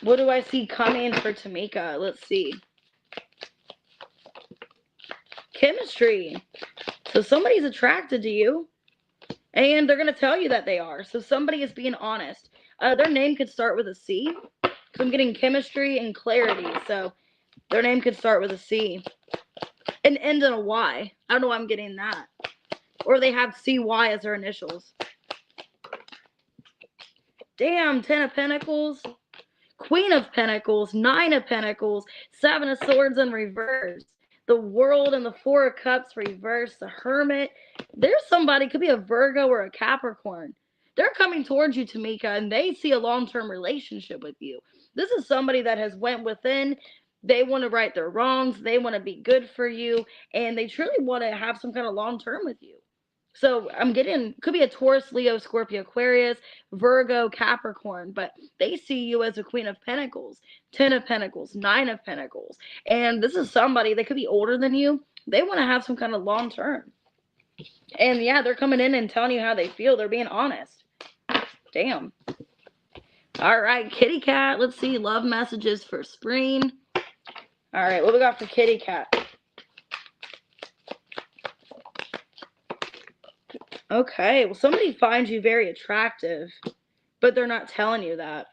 S1: What do I see coming for Tamika? Let's see. Chemistry. So somebody's attracted to you, and they're going to tell you that they are. So somebody is being honest. Their name could start with a C. So I'm getting chemistry and clarity. So their name could start with a C and end in a Y. I don't know why I'm getting that. Or they have CY as their initials. Damn, 10 of Pentacles, Queen of Pentacles, 9 of Pentacles, 7 of Swords in reverse. The World and the 4 of Cups reverse. The Hermit. There's somebody, could be a Virgo or a Capricorn. They're coming towards you, Tamika, and they see a long-term relationship with you. This is somebody that has went within. They want to right their wrongs. They want to be good for you, and they truly want to have some kind of long-term with you. So I'm getting, could be a Taurus, Leo, Scorpio, Aquarius, Virgo, Capricorn, but they see you as a Queen of Pentacles, 10 of Pentacles, 9 of Pentacles. And this is somebody, they could be older than you. They want to have some kind of long term. And yeah, they're coming in and telling you how they feel. They're being honest. Damn. All right, Kitty Cat. Let's see. Love messages for spring. All right, what we got for Kitty Cat? Okay, well, somebody finds you very attractive, but they're not telling you that.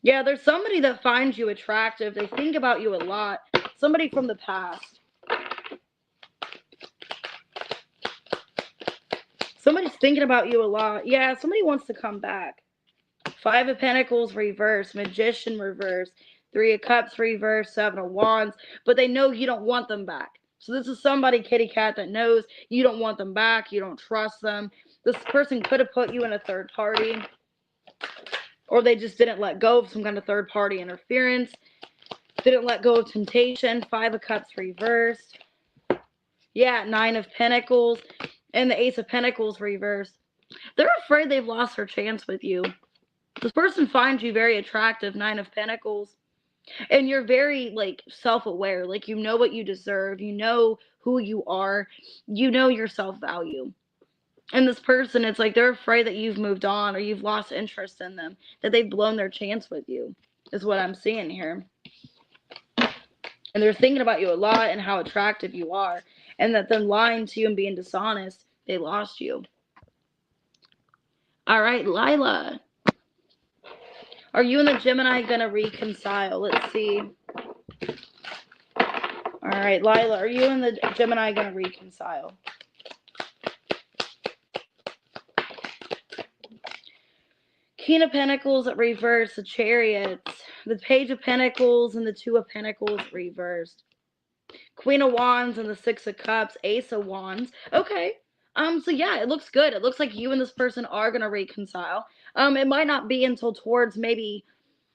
S1: Yeah, there's somebody that finds you attractive. They think about you a lot. Somebody from the past. Somebody's thinking about you a lot. Yeah, somebody wants to come back. 5 of Pentacles reverse, Magician reverse, 3 of Cups reverse, 7 of Wands, but they know you don't want them back. So this is somebody, Kitty Cat, that knows you don't want them back. You don't trust them. This person could have put you in a third party, or they just didn't let go of some kind of third party interference. Didn't let go of temptation. 5 of Cups reversed. Yeah, 9 of Pentacles and the Ace of Pentacles reversed. They're afraid they've lost their chance with you. This person finds you very attractive, 9 of Pentacles. And you're very, like, self-aware. Like, you know what you deserve. You know who you are. You know your self-value. And this person, it's like they're afraid that you've moved on or you've lost interest in them. That they've blown their chance with you, is what I'm seeing here. And they're thinking about you a lot and how attractive you are. And that them lying to you and being dishonest, they lost you. All right, Lila. Are you and the Gemini going to reconcile? Let's see. All right, Lila, are you and the Gemini going to reconcile? King of Pentacles reversed, the Chariots, the Page of Pentacles and the 2 of Pentacles reversed. Queen of Wands and the 6 of Cups, Ace of Wands. Okay. So yeah, it looks good. It looks like you and this person are gonna reconcile. It might not be until towards maybe,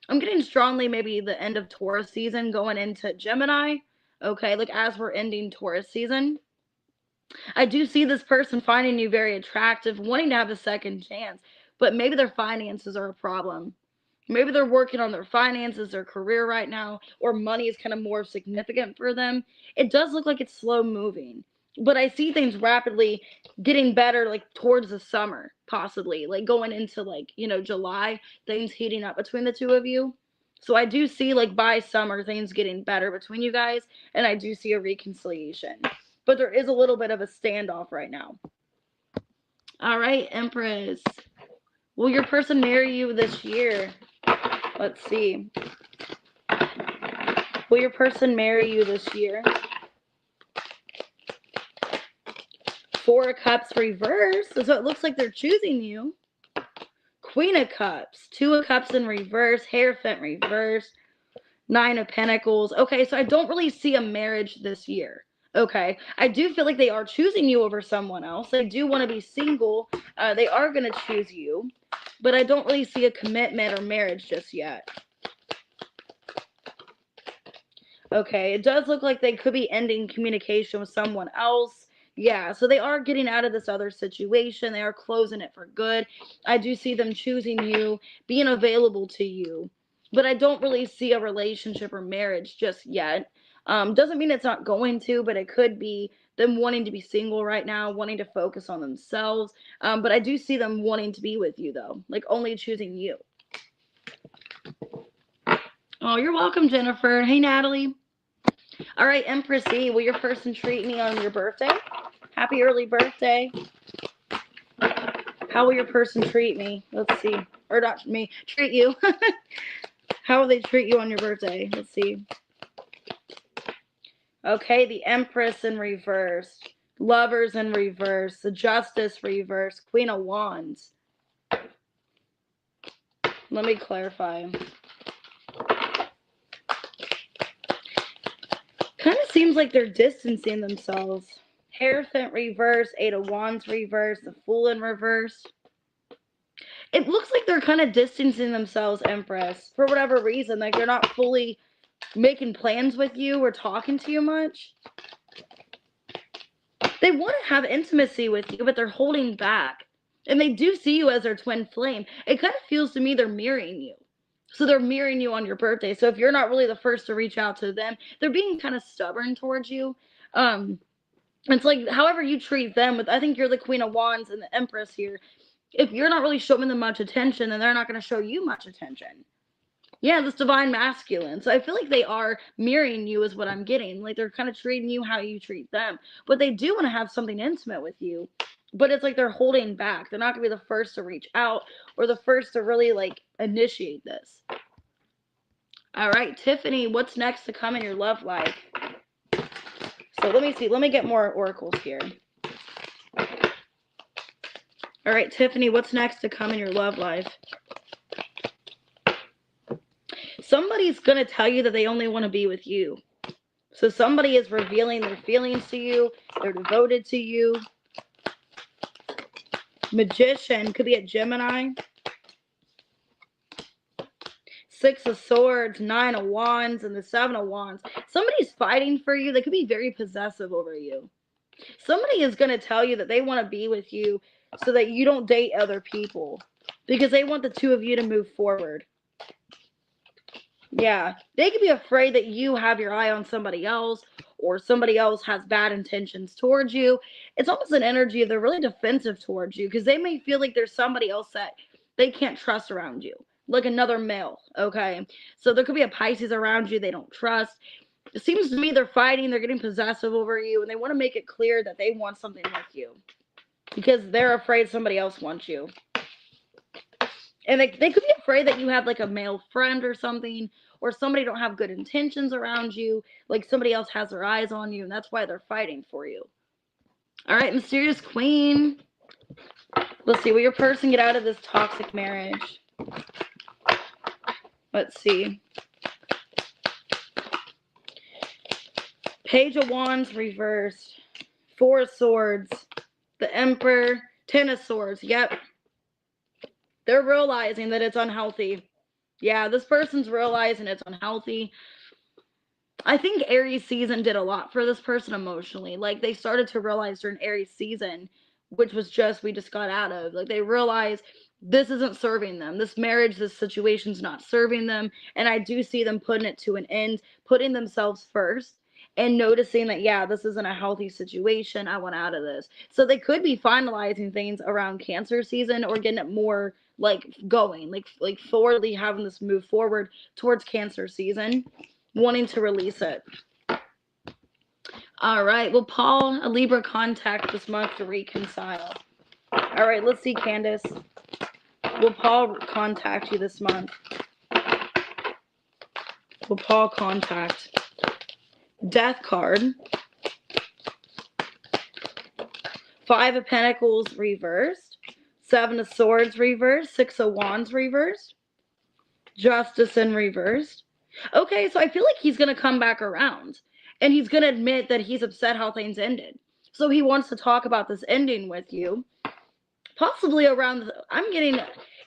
S1: I'm getting strongly maybe the end of Taurus season going into Gemini. Okay, like as we're ending Taurus season. I do see this person finding you very attractive, wanting to have a second chance, but maybe their finances are a problem. Maybe they're working on their finances, their career right now, or money is kind of more significant for them. It does look like it's slow moving, but I see things rapidly getting better, like towards the summer, possibly, like going into like, July, things heating up between the two of you. So I do see like by summer things getting better between you guys, and I do see a reconciliation. But there is a little bit of a standoff right now. All right, Empress. Will your person marry you this year? Let's see. Will your person marry you this year? Four of Cups reverse. So it looks like they're choosing you. Queen of Cups. Two of Cups in reverse. Hierophant reverse. Nine of Pentacles. Okay, so I don't really see a marriage this year. Okay, I do feel like they are choosing you over someone else. They do want to be single. They are going to choose you. But I don't really see a commitment or marriage just yet. Okay, it does look like they could be ending communication with someone else. Yeah, so they are getting out of this other situation. They are closing it for good. I do see them choosing you, being available to you. But I don't really see a relationship or marriage just yet. Doesn't mean it's not going to, but it could be them wanting to be single right now, wanting to focus on themselves. But I do see them wanting to be with you, though, like only choosing you. Oh, you're welcome, Jennifer. Hey, Natalie. All right, Empress E, will your person treat me on your birthday? Happy early birthday. How will your person treat me? Let's see. Or not me, treat you. How will they treat you on your birthday? Let's see. Okay, the Empress in reverse. Lovers in reverse. The Justice reverse. Queen of Wands. Let me clarify. Kind of seems like they're distancing themselves. Hierophant reverse, Eight of Wands reverse, the Fool in reverse. It looks like they're kind of distancing themselves, Empress, for whatever reason. Like they're not fully making plans with you or talking to you much. They want to have intimacy with you, but they're holding back. And they do see you as their twin flame. It kind of feels to me they're mirroring you. So they're mirroring you on your birthday. So if you're not really the first to reach out to them, they're being kind of stubborn towards you. It's like however you treat them. I think you're the Queen of Wands and the Empress here. If you're not really showing them much attention, then they're not going to show you much attention. Yeah, this divine masculine. So I feel like they are mirroring you is what I'm getting. Like they're kind of treating you how you treat them. But they do want to have something intimate with you. But it's like they're holding back. They're not going to be the first to reach out or the first to really like initiate this. All right, Tiffany, what's next to come in your love life? So let me see. Let me get more oracles here. All right, Tiffany, what's next to come in your love life? Somebody's going to tell you that they only want to be with you. So somebody is revealing their feelings to you. They're devoted to you. Magician could be a Gemini. Six of Swords, Nine of Wands, and the Seven of Wands. Somebody's fighting for you. They could be very possessive over you. Somebody is going to tell you that they want to be with you so that you don't date other people. Because they want the two of you to move forward. Yeah, they could be afraid that you have your eye on somebody else or somebody else has bad intentions towards you. It's almost an energy of they're really defensive towards you because they may feel like there's somebody else that they can't trust around you, like another male, okay? So there could be a Pisces around you they don't trust. It seems to me they're fighting, they're getting possessive over you, and they want to make it clear that they want something with you because they're afraid somebody else wants you. And they could be afraid that you have like a male friend or something, or somebody don't have good intentions around you, like somebody else has their eyes on you, and that's why they're fighting for you. All right, Mysterious Queen. Let's see, will your person get out of this toxic marriage? Let's see. Page of Wands reversed. Four of Swords. the Emperor, Ten of Swords. Yep. They're realizing that it's unhealthy. Yeah, this person's realizing it's unhealthy. I think Aries season did a lot for this person emotionally. Like, they started to realize during Aries season, which was we just got out of, like, they realized this isn't serving them. This marriage, this situation's not serving them. And I do see them putting it to an end, putting themselves first, and noticing that, yeah, this isn't a healthy situation. I want out of this. So they could be finalizing things around Cancer season, or getting it more like going, like forwardly having this move forward towards Cancer season, wanting to release it. All right. Will Paul, a Libra, contact this month to reconcile? All right. Let's see, Candace. Will Paul contact you this month? Will Paul contact? Death card. 5 of Pentacles reversed. 7 of Swords reversed. 6 of Wands reversed. Justice in reversed. Okay, so I feel like he's going to come back around. And he's going to admit that he's upset how things ended. So he wants to talk about this ending with you. Possibly around, I'm getting,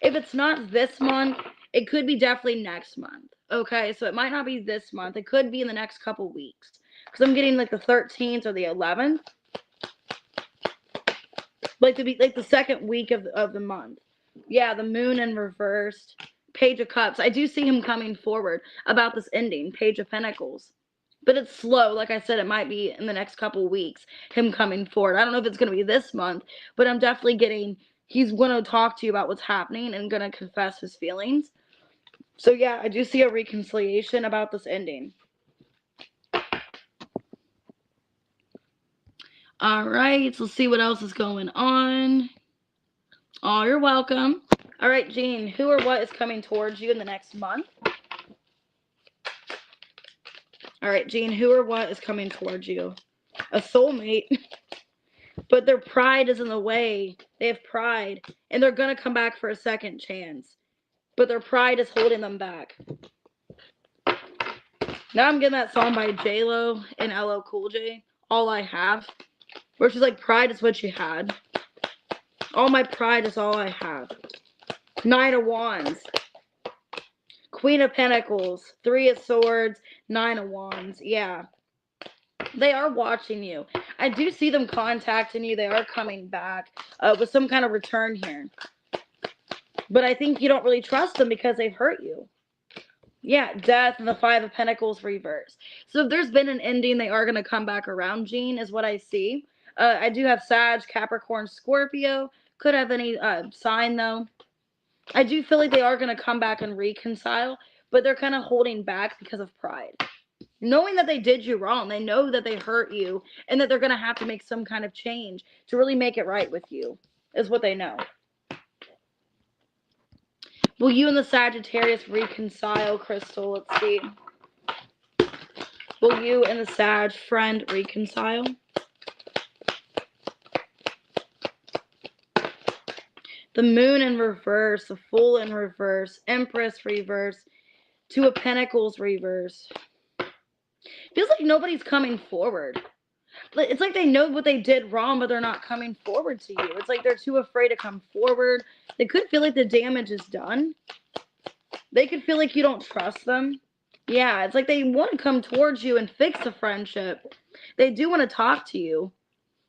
S1: if it's not this month, it could be definitely next month. Okay, so it might not be this month. It could be in the next couple weeks. Because I'm getting like the 13th or the 11th. Like to be like the second week of the month. Yeah, the moon in reversed. Page of Cups. I do see him coming forward about this ending. Page of Pentacles. But it's slow. Like I said, it might be in the next couple weeks, him coming forward. I don't know if it's going to be this month, but I'm definitely getting, he's going to talk to you about what's happening and going to confess his feelings. So yeah, I do see a reconciliation about this ending. All right, let's see what else is going on. Oh, you're welcome. All right, Jean, who or what is coming towards you in the next month? All right, Jean, who or what is coming towards you? A soulmate. But their pride is in the way. They have pride. And they're going to come back for a second chance. But their pride is holding them back. Now I'm getting that song by J-Lo and LL Cool J, All I Have. Where she's like, pride is what you had. All my pride is all I have. 9 of Wands. Queen of Pentacles. 3 of Swords. 9 of Wands. Yeah. They are watching you. I do see them contacting you. They are coming back with some kind of return here. But I think you don't really trust them because they've hurt you. Yeah, Death and the 5 of Pentacles reverse. So if there's been an ending, they are going to come back around, Jean, is what I see. I do have Sag, Capricorn, Scorpio. Could have any sign, though. I do feel like they are going to come back and reconcile, but they're kind of holding back because of pride. Knowing that they did you wrong, they know that they hurt you, and that they're going to have to make some kind of change to really make it right with you, is what they know. Will you and the Sagittarius reconcile, Crystal? Let's see. Will you and the Sag friend reconcile? The Moon in reverse, the Fool in reverse, Empress reverse, 2 of Pentacles reverse. Feels like nobody's coming forward. It's like they know what they did wrong, but they're not coming forward to you. It's like they're too afraid to come forward. They could feel like the damage is done. They could feel like you don't trust them. Yeah, it's like they want to come towards you and fix the friendship. They do want to talk to you.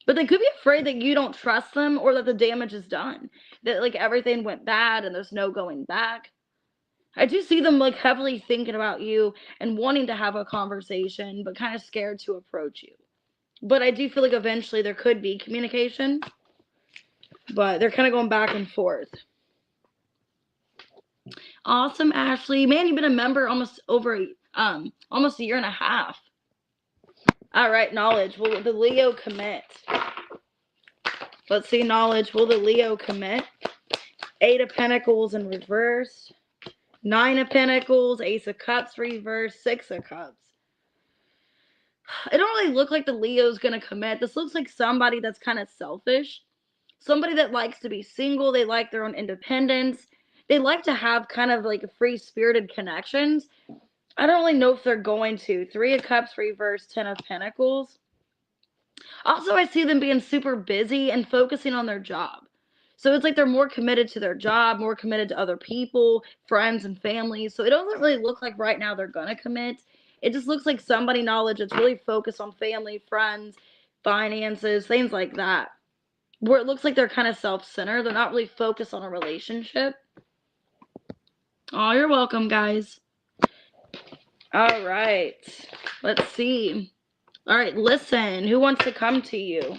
S1: But they could be afraid that you don't trust them, or that the damage is done. That like everything went bad and there's no going back. I do see them like heavily thinking about you and wanting to have a conversation, but kind of scared to approach you. But I do feel like eventually there could be communication. But they're kind of going back and forth. Awesome, Ashley. Man, you've been a member almost a year and a half. All right, Knowledge. Will the Leo commit? Let's see, Knowledge. Will the Leo commit? 8 of Pentacles in reverse. 9 of Pentacles. Ace of Cups reverse. 6 of Cups. It don't really look like the Leo's going to commit. This looks like somebody that's kind of selfish. Somebody that likes to be single. They like their own independence. They like to have kind of like free-spirited connections. I don't really know if they're going to. 3 of Cups reverse, 10 of Pentacles. Also, I see them being super busy and focusing on their job. So it's like they're more committed to their job, more committed to other people, friends and family. So it doesn't really look like right now they're going to commit. It just looks like somebody knowledge that's really focused on family, friends, finances, things like that. Where it looks like they're kind of self-centered. They're not really focused on a relationship. Oh, you're welcome, guys. All right. Let's see. All right, listen. Who wants to come to you?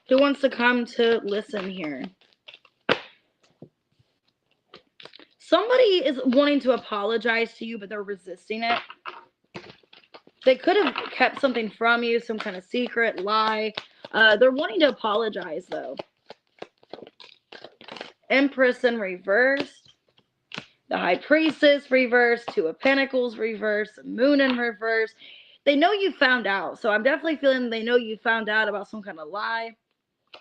S1: Who wants to come to listen here? Somebody is wanting to apologize to you, but they're resisting it. They could have kept something from you, some kind of secret, lie. They're wanting to apologize, though. Empress in reverse. The High Priestess reverse. Two of Pentacles reverse. Moon in reverse. They know you found out. So I'm definitely feeling they know you found out about some kind of lie.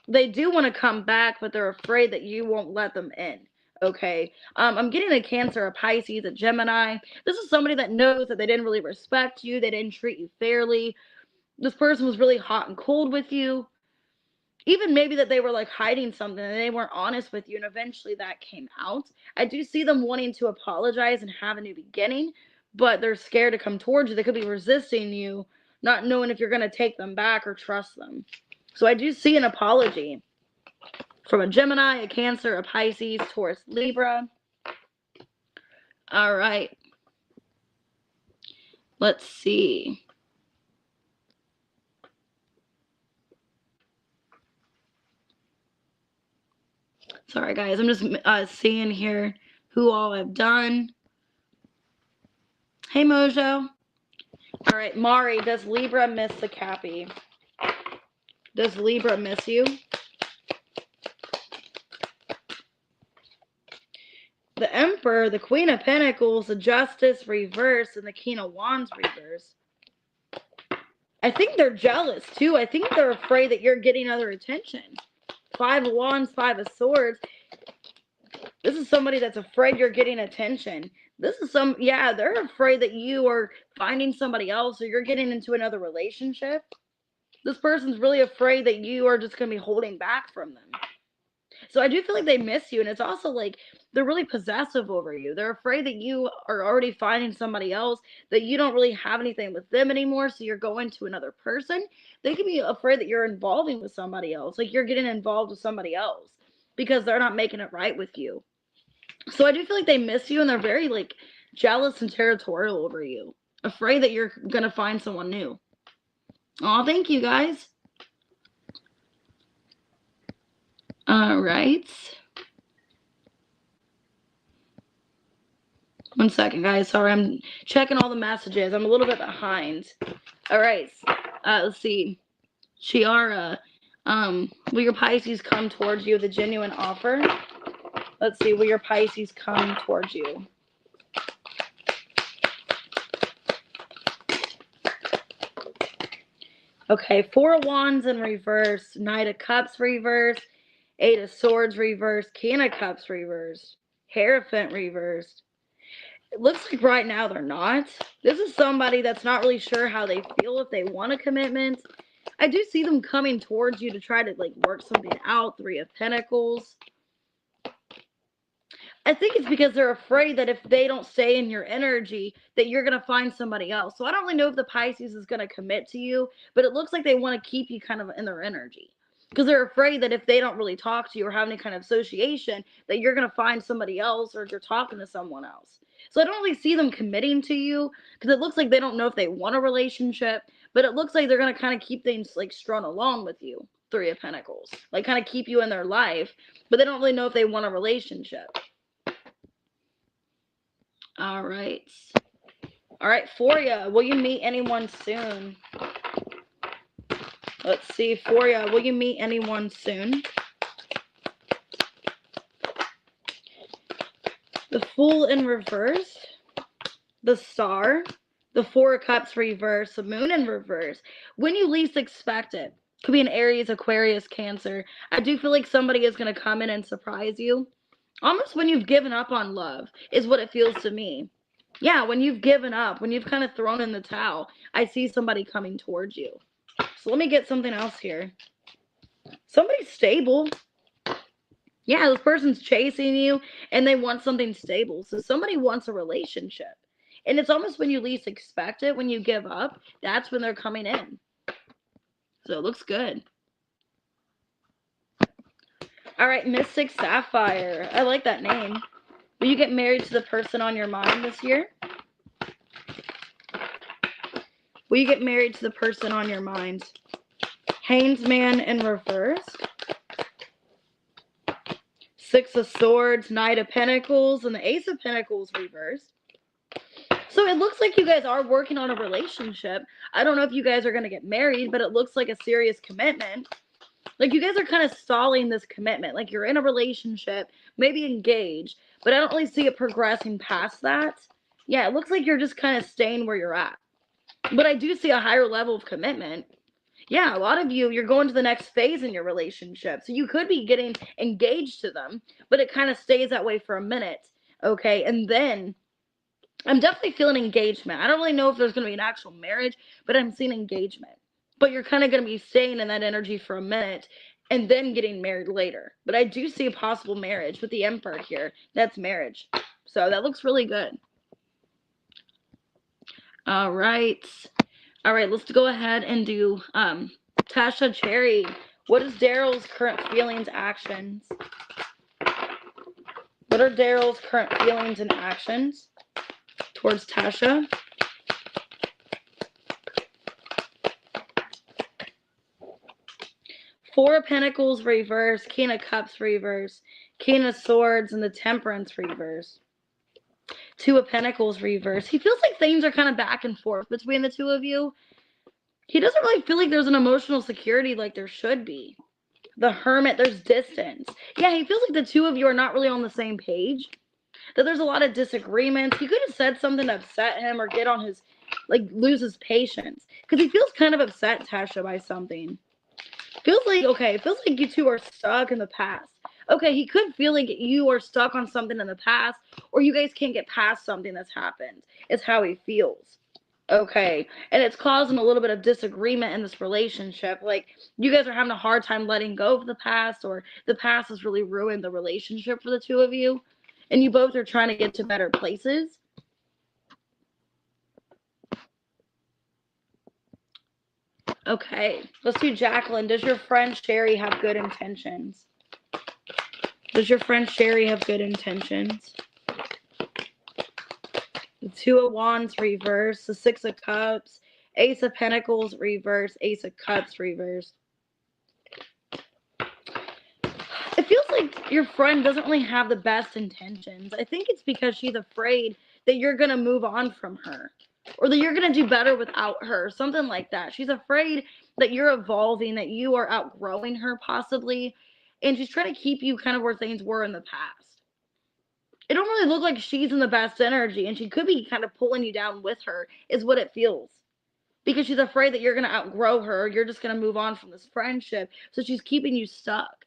S1: They do want to come back, but they're afraid that you won't let them in. Okay. I'm getting a Cancer, a Pisces, a Gemini. This is somebody that knows that they didn't really respect you. They didn't treat you fairly. This person was really hot and cold with you. Even maybe that they were like hiding something and they weren't honest with you, and eventually that came out. I do see them wanting to apologize and have a new beginning, but they're scared to come towards you. They could be resisting you, not knowing if you're going to take them back or trust them. So I do see an apology from a Gemini, a Cancer, a Pisces, Taurus, Libra. All right. Let's see. Sorry, guys. I'm just seeing here who all I've done. Hey, Mojo. All right, Mari, does Libra miss the Cappy? Does Libra miss you? The Emperor, the Queen of Pentacles, the Justice reverse, and the King of Wands reverse. I think they're jealous, too. I think they're afraid that you're getting other attention. Five of Wands, Five of Swords. This is somebody that's afraid you're getting attention. This is they're afraid that you are finding somebody else or you're getting into another relationship. This person's really afraid that you are just going to be holding back from them. So I do feel like they miss you, and it's also like they're really possessive over you. They're afraid that you are already finding somebody else, that you don't really have anything with them anymore, so you're going to another person. They can be afraid that you're involving with somebody else, like you're getting involved with somebody else because they're not making it right with you. So I do feel like they miss you, and they're very like jealous and territorial over you, afraid that you're going to find someone new. Oh, thank you, guys. All right. One second, guys. Sorry, I'm checking all the messages. I'm a little bit behind. All right. Let's see. Chiara, will your Pisces come towards you with a genuine offer? Let's see. Will your Pisces come towards you? Okay. Four of Wands in reverse. Knight of Cups reverse. Eight of Swords reverse. King of Cups reversed. Hierophant reversed. It looks like right now they're not. This is somebody that's not really sure how they feel, if they want a commitment. I do see them coming towards you to try to like work something out. Three of Pentacles. I think it's because they're afraid that if they don't stay in your energy, that you're going to find somebody else. So I don't really know if the Pisces is going to commit to you, but it looks like they want to keep you kind of in their energy. Because they're afraid that if they don't really talk to you or have any kind of association, that you're going to find somebody else or you're talking to someone else. So I don't really see them committing to you because it looks like they don't know if they want a relationship, but it looks like they're going to kind of keep things like strung along with you. Three of Pentacles. Like kind of keep you in their life, but they don't really know if they want a relationship. All right. All right, Foria, will you meet anyone soon? Let's see, Foria, will you meet anyone soon? The Fool in reverse, the Star, the Four of Cups reverse, the Moon in reverse. When you least expect it. Could be an Aries, Aquarius, Cancer. I do feel like somebody is going to come in and surprise you. Almost when you've given up on love is what it feels to me. Yeah, when you've given up, when you've kind of thrown in the towel, I see somebody coming towards you. So let me get something else here. Somebody's stable. Yeah, this person's chasing you and they want something stable. So somebody wants a relationship. And it's almost when you least expect it, when you give up, that's when they're coming in. So it looks good. All right, Mystic Sapphire. I like that name. Will you get married to the person on your mind this year? Will you get married to the person on your mind? Hanged Man in reverse. Six of Swords, Knight of Pentacles, and the Ace of Pentacles reversed. So it looks like you guys are working on a relationship. I don't know if you guys are going to get married, but it looks like a serious commitment. Like you guys are kind of stalling this commitment. Like you're in a relationship, maybe engaged, but I don't really see it progressing past that. Yeah, it looks like you're just kind of staying where you're at. But I do see a higher level of commitment. Yeah, a lot of you, you're going to the next phase in your relationship. So you could be getting engaged to them, but it kind of stays that way for a minute. Okay, and then I'm definitely feeling engagement. I don't really know if there's going to be an actual marriage, but I'm seeing engagement. But you're kind of going to be staying in that energy for a minute and then getting married later. But I do see a possible marriage with the Emperor here. That's marriage. So that looks really good. All right. All right, let's go ahead and do Tasha Cherry. What is Daryl's current feelings, actions? What are Daryl's current feelings and actions towards Tasha? Four of Pentacles reverse, King of Cups reverse, King of Swords, and the Temperance reverse. Two of Pentacles reverse. He feels like things are kind of back and forth between the two of you. He doesn't really feel like there's an emotional security like there should be. The Hermit, there's distance. Yeah, he feels like the two of you are not really on the same page. That there's a lot of disagreements. He could have said something to upset him or get on his, like, lose his patience. Because he feels kind of upset, Tasha, by something. Feels like, okay, it feels like you two are stuck in the past. Okay, he could feel like you are stuck on something in the past, or you guys can't get past something that's happened. It's how he feels. Okay, and it's causing a little bit of disagreement in this relationship. Like, you guys are having a hard time letting go of the past, or the past has really ruined the relationship for the two of you, and you both are trying to get to better places. Okay, let's do Jacqueline. Does your friend Sherry have good intentions? Does your friend Sherry have good intentions? The Two of Wands reverse, the Six of Cups, Ace of Pentacles reverse, Ace of Cups reverse. It feels like your friend doesn't really have the best intentions. I think it's because she's afraid that you're going to move on from her, or that you're going to do better without her, something like that. She's afraid that you're evolving, that you are outgrowing her possibly, and she's trying to keep you kind of where things were in the past. It don't really look like she's in the best energy, and she could be kind of pulling you down with her, is what it feels. Because she's afraid that you're going to outgrow her, you're just going to move on from this friendship, so she's keeping you stuck.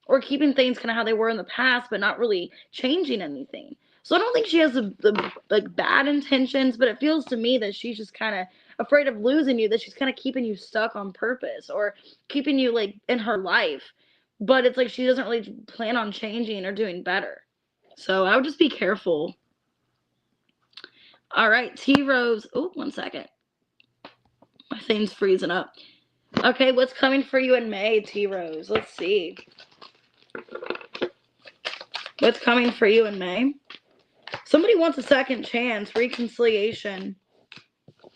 S1: Or keeping things kind of how they were in the past, but not really changing anything. So I don't think she has the like bad intentions, but it feels to me that she's just kind of afraid of losing you, that she's kind of keeping you stuck on purpose, or keeping you like in her life. But it's like she doesn't really plan on changing or doing better. So I would just be careful. All right, T Rose. Oh, 1 second. My thing's freezing up. Okay, what's coming for you in May, T Rose? Let's see. What's coming for you in May? Somebody wants a second chance, reconciliation.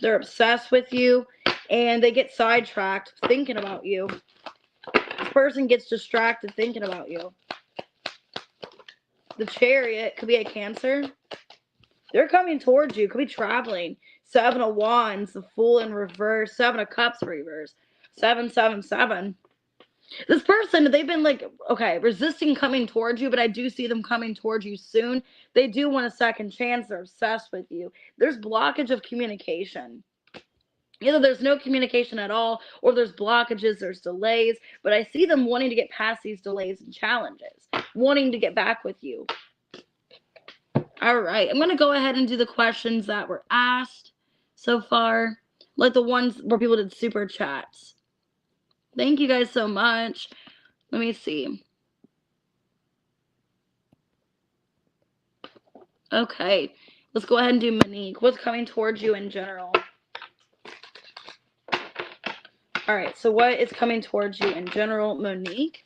S1: They're obsessed with you, and they get sidetracked thinking about you. This person gets distracted thinking about you. The Chariot could be a Cancer. They're coming towards you. Could be traveling. Seven of Wands, the Fool in reverse. Seven of Cups reverse. 777. This person, they've been like, okay, resisting coming towards you, but I do see them coming towards you soon. They do want a second chance. They're obsessed with you. There's blockage of communication. Either there's no communication at all, or there's blockages, there's delays, but I see them wanting to get past these delays and challenges, wanting to get back with you. All right, I'm going to go ahead and do the questions that were asked so far, like the ones where people did super chats. Thank you guys so much. Let me see. Okay, let's go ahead and do Monique. What's coming towards you in general? All right, so what is coming towards you in general, Monique?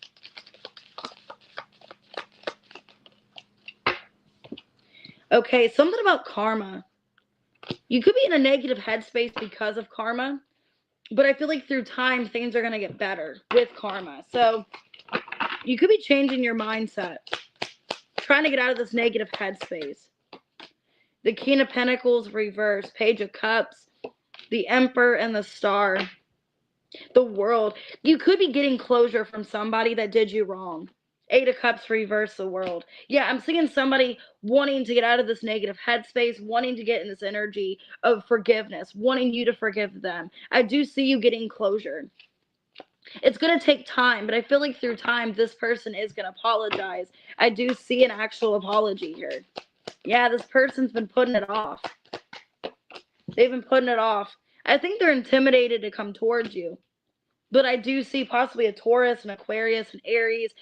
S1: Okay, something about karma. You could be in a negative headspace because of karma, but I feel like through time, things are going to get better with karma. So you could be changing your mindset, trying to get out of this negative headspace. The King of Pentacles reverse, Page of Cups, the Emperor, and the Star. The World. You could be getting closure from somebody that did you wrong. 8 of Cups reverse, the World. Yeah, I'm seeing somebody wanting to get out of this negative headspace, wanting to get in this energy of forgiveness, wanting you to forgive them. I do see you getting closure. It's going to take time, but I feel like through time, this person is going to apologize. I do see an actual apology here. Yeah, this person's been putting it off. They've been putting it off. I think they're intimidated to come towards you. But I do see possibly a Taurus, an Aquarius, an Aries.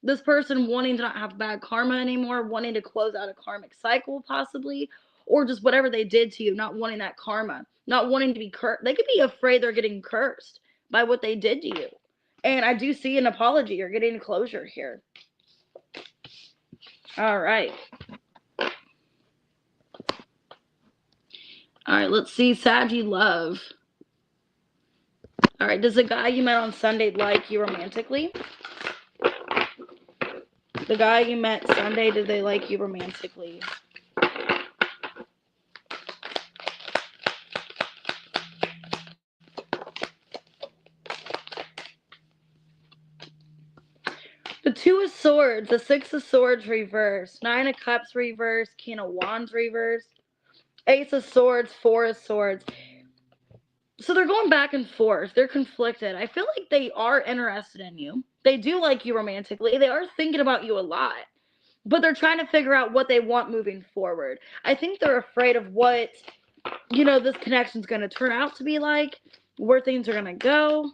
S1: This person wanting to not have bad karma anymore, wanting to close out a karmic cycle possibly, or just whatever they did to you, not wanting that karma, not wanting to be cursed. They could be afraid they're getting cursed by what they did to you. And I do see an apology. You're getting closure here. All right. All right, let's see. Saggy love. All right, does the guy you met on Sunday like you romantically? The guy you met Sunday, did they like you romantically? The 2 of Swords, the 6 of Swords reverse, 9 of Cups reverse, King of Wands reverse, Ace of Swords, 4 of Swords. So they're going back and forth. They're conflicted. I feel like they are interested in you. They do like you romantically. They are thinking about you a lot. But they're trying to figure out what they want moving forward. I think they're afraid of what, this connection's going to turn out to be like, where things are going to go.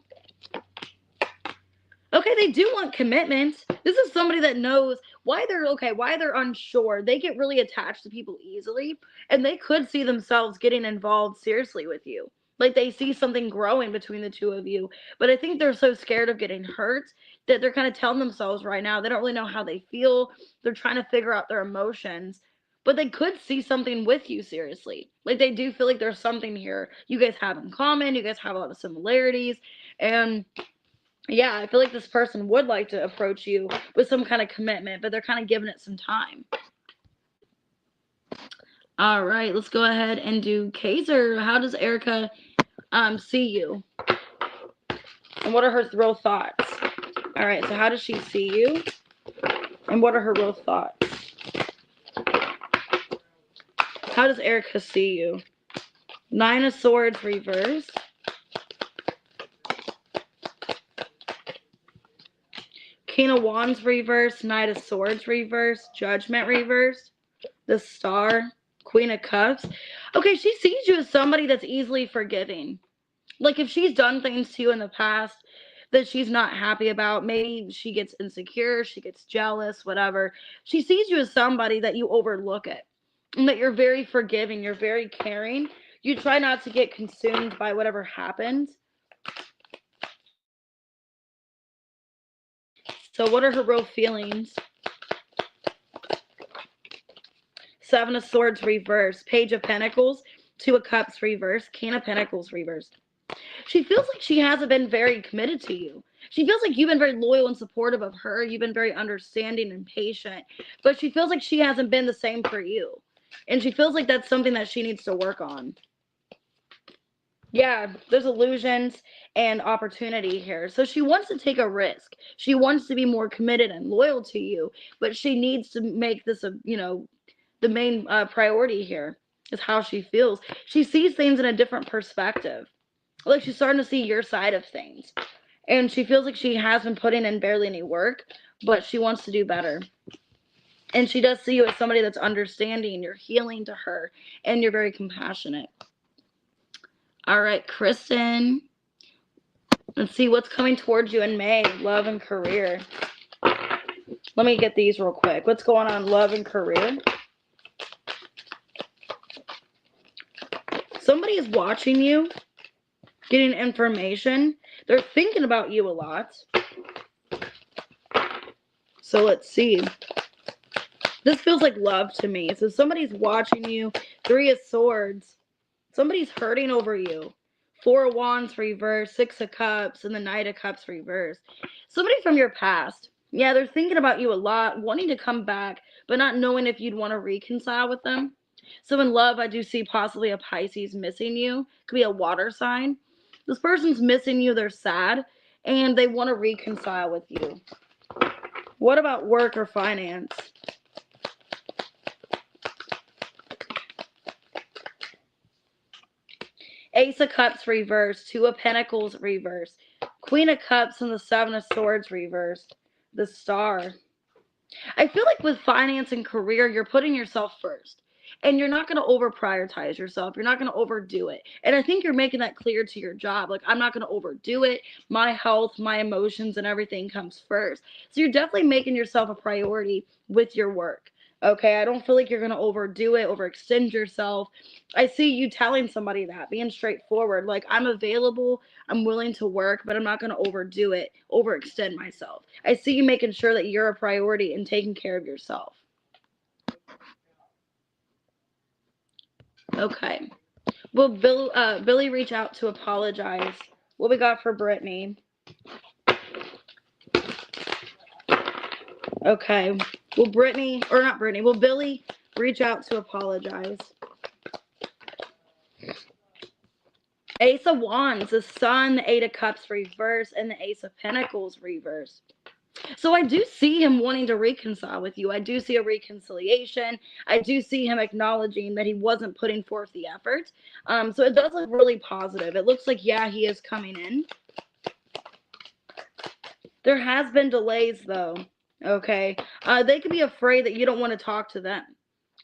S1: Okay, they do want commitment. This is somebody that knows why they're unsure. They get really attached to people easily, and they could see themselves getting involved seriously with you. Like they see something growing between the two of you. But I think they're so scared of getting hurt that they're kind of telling themselves right now, they don't really know how they feel. They're trying to figure out their emotions. But they could see something with you seriously. Like they do feel like there's something here you guys have in common. You guys have a lot of similarities. And yeah, I feel like this person would like to approach you with some kind of commitment, but they're kind of giving it some time. All right, let's go ahead and do Kaiser. How does Erica see you? And what are her real thoughts? All right, so how does she see you? And what are her real thoughts? How does Erica see you? 9 of Swords reverse. King of Wands reverse, Knight of Swords reverse, Judgment reverse, the Star, Queen of Cups. Okay, she sees you as somebody that's easily forgiving. Like if she's done things to you in the past that she's not happy about, maybe she gets insecure, she gets jealous, whatever. She sees you as somebody that you overlook it, and that you're very forgiving, you're very caring. You try not to get consumed by whatever happens. So what are her real feelings? 7 of Swords reverse, Page of Pentacles, 2 of Cups reverse, King of Pentacles reverse. She feels like she hasn't been very committed to you. She feels like you've been very loyal and supportive of her. You've been very understanding and patient. But she feels like she hasn't been the same for you. And she feels like that's something that she needs to work on. Yeah, there's illusions and opportunity here. So she wants to take a risk. She wants to be more committed and loyal to you. But she needs to make this the main priority here is how she feels. She sees things in a different perspective. Like she's starting to see your side of things. And she feels like she has been putting in barely any work, but she wants to do better. And she does see you as somebody that's understanding. You're healing to her, and you're very compassionate. All right, Kristen. Let's see what's coming towards you in May. Love and career. Let me get these real quick. What's going on, love and career? Somebody is watching you, getting information. They're thinking about you a lot. So let's see. This feels like love to me. So somebody's watching you. 3 of Swords. Somebody's hurting over you. 4 of Wands reverse, 6 of Cups, and the Knight of Cups reverse. Somebody from your past. Yeah, they're thinking about you a lot, wanting to come back, but not knowing if you'd want to reconcile with them. So in love, I do see possibly a Pisces missing you. Could be a water sign. This person's missing you. They're sad, and they want to reconcile with you. What about work or finance? Ace of Cups reversed, 2 of Pentacles reversed, Queen of Cups and the 7 of Swords reversed, the Star. I feel like with finance and career, you're putting yourself first. And you're not going to over prioritize yourself. You're not going to overdo it. And I think you're making that clear to your job. Like, I'm not going to overdo it. My health, my emotions, and everything comes first. So you're definitely making yourself a priority with your work. Okay, I don't feel like you're going to overdo it, overextend yourself. I see you telling somebody that, being straightforward. Like, I'm available, I'm willing to work, but I'm not going to overdo it, overextend myself. I see you making sure that you're a priority and taking care of yourself. Okay. Will Billy reach out to apologize? What we got for Brittany? Okay. Will Billy reach out to apologize? Ace of Wands, the Sun, the 8 of Cups reverse, and the Ace of Pentacles reverse. So I do see him wanting to reconcile with you. I do see a reconciliation. I do see him acknowledging that he wasn't putting forth the effort. So it does look really positive. It looks like, yeah, he is coming in. There has been delays, though. Okay. They could be afraid that you don't want to talk to them.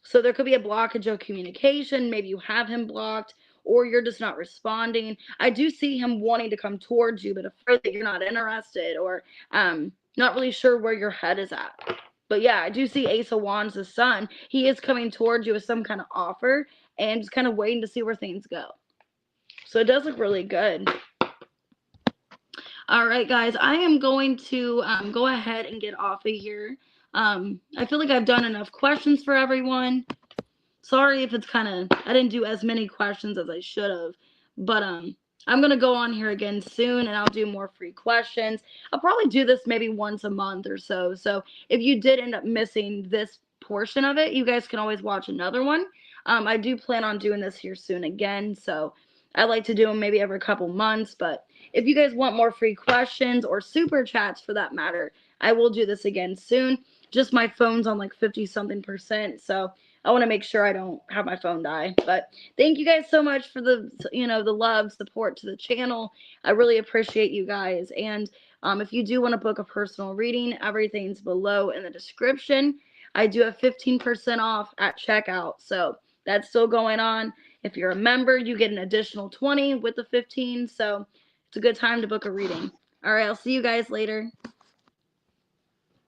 S1: So there could be a blockage of communication. Maybe you have him blocked, or you're just not responding. I do see him wanting to come towards you, but afraid that you're not interested, or not really sure where your head is at. But yeah, I do see Ace of Wands, the Sun. He is coming towards you with some kind of offer and just kind of waiting to see where things go. So it does look really good. All right, guys, I am going to go ahead and get off of here. I feel like I've done enough questions for everyone. Sorry if it's I didn't do as many questions as I should have, but I'm going to go on here again soon, and I'll do more free questions. I'll probably do this maybe once a month or so. So if you did end up missing this portion of it, you guys can always watch another one. I do plan on doing this here soon again, so I like to do them maybe every couple months, but if you guys want more free questions or super chats for that matter, I will do this again soon. Just my phone's on like 50-something%, so I want to make sure I don't have my phone die. But thank you guys so much for the love, support to the channel. I really appreciate you guys. And if you do want to book a personal reading, everything's below in the description. I do have 15% off at checkout, so that's still going on. If you're a member, you get an additional 20 with the 15. So it's a good time to book a reading. All right, I'll see you guys later.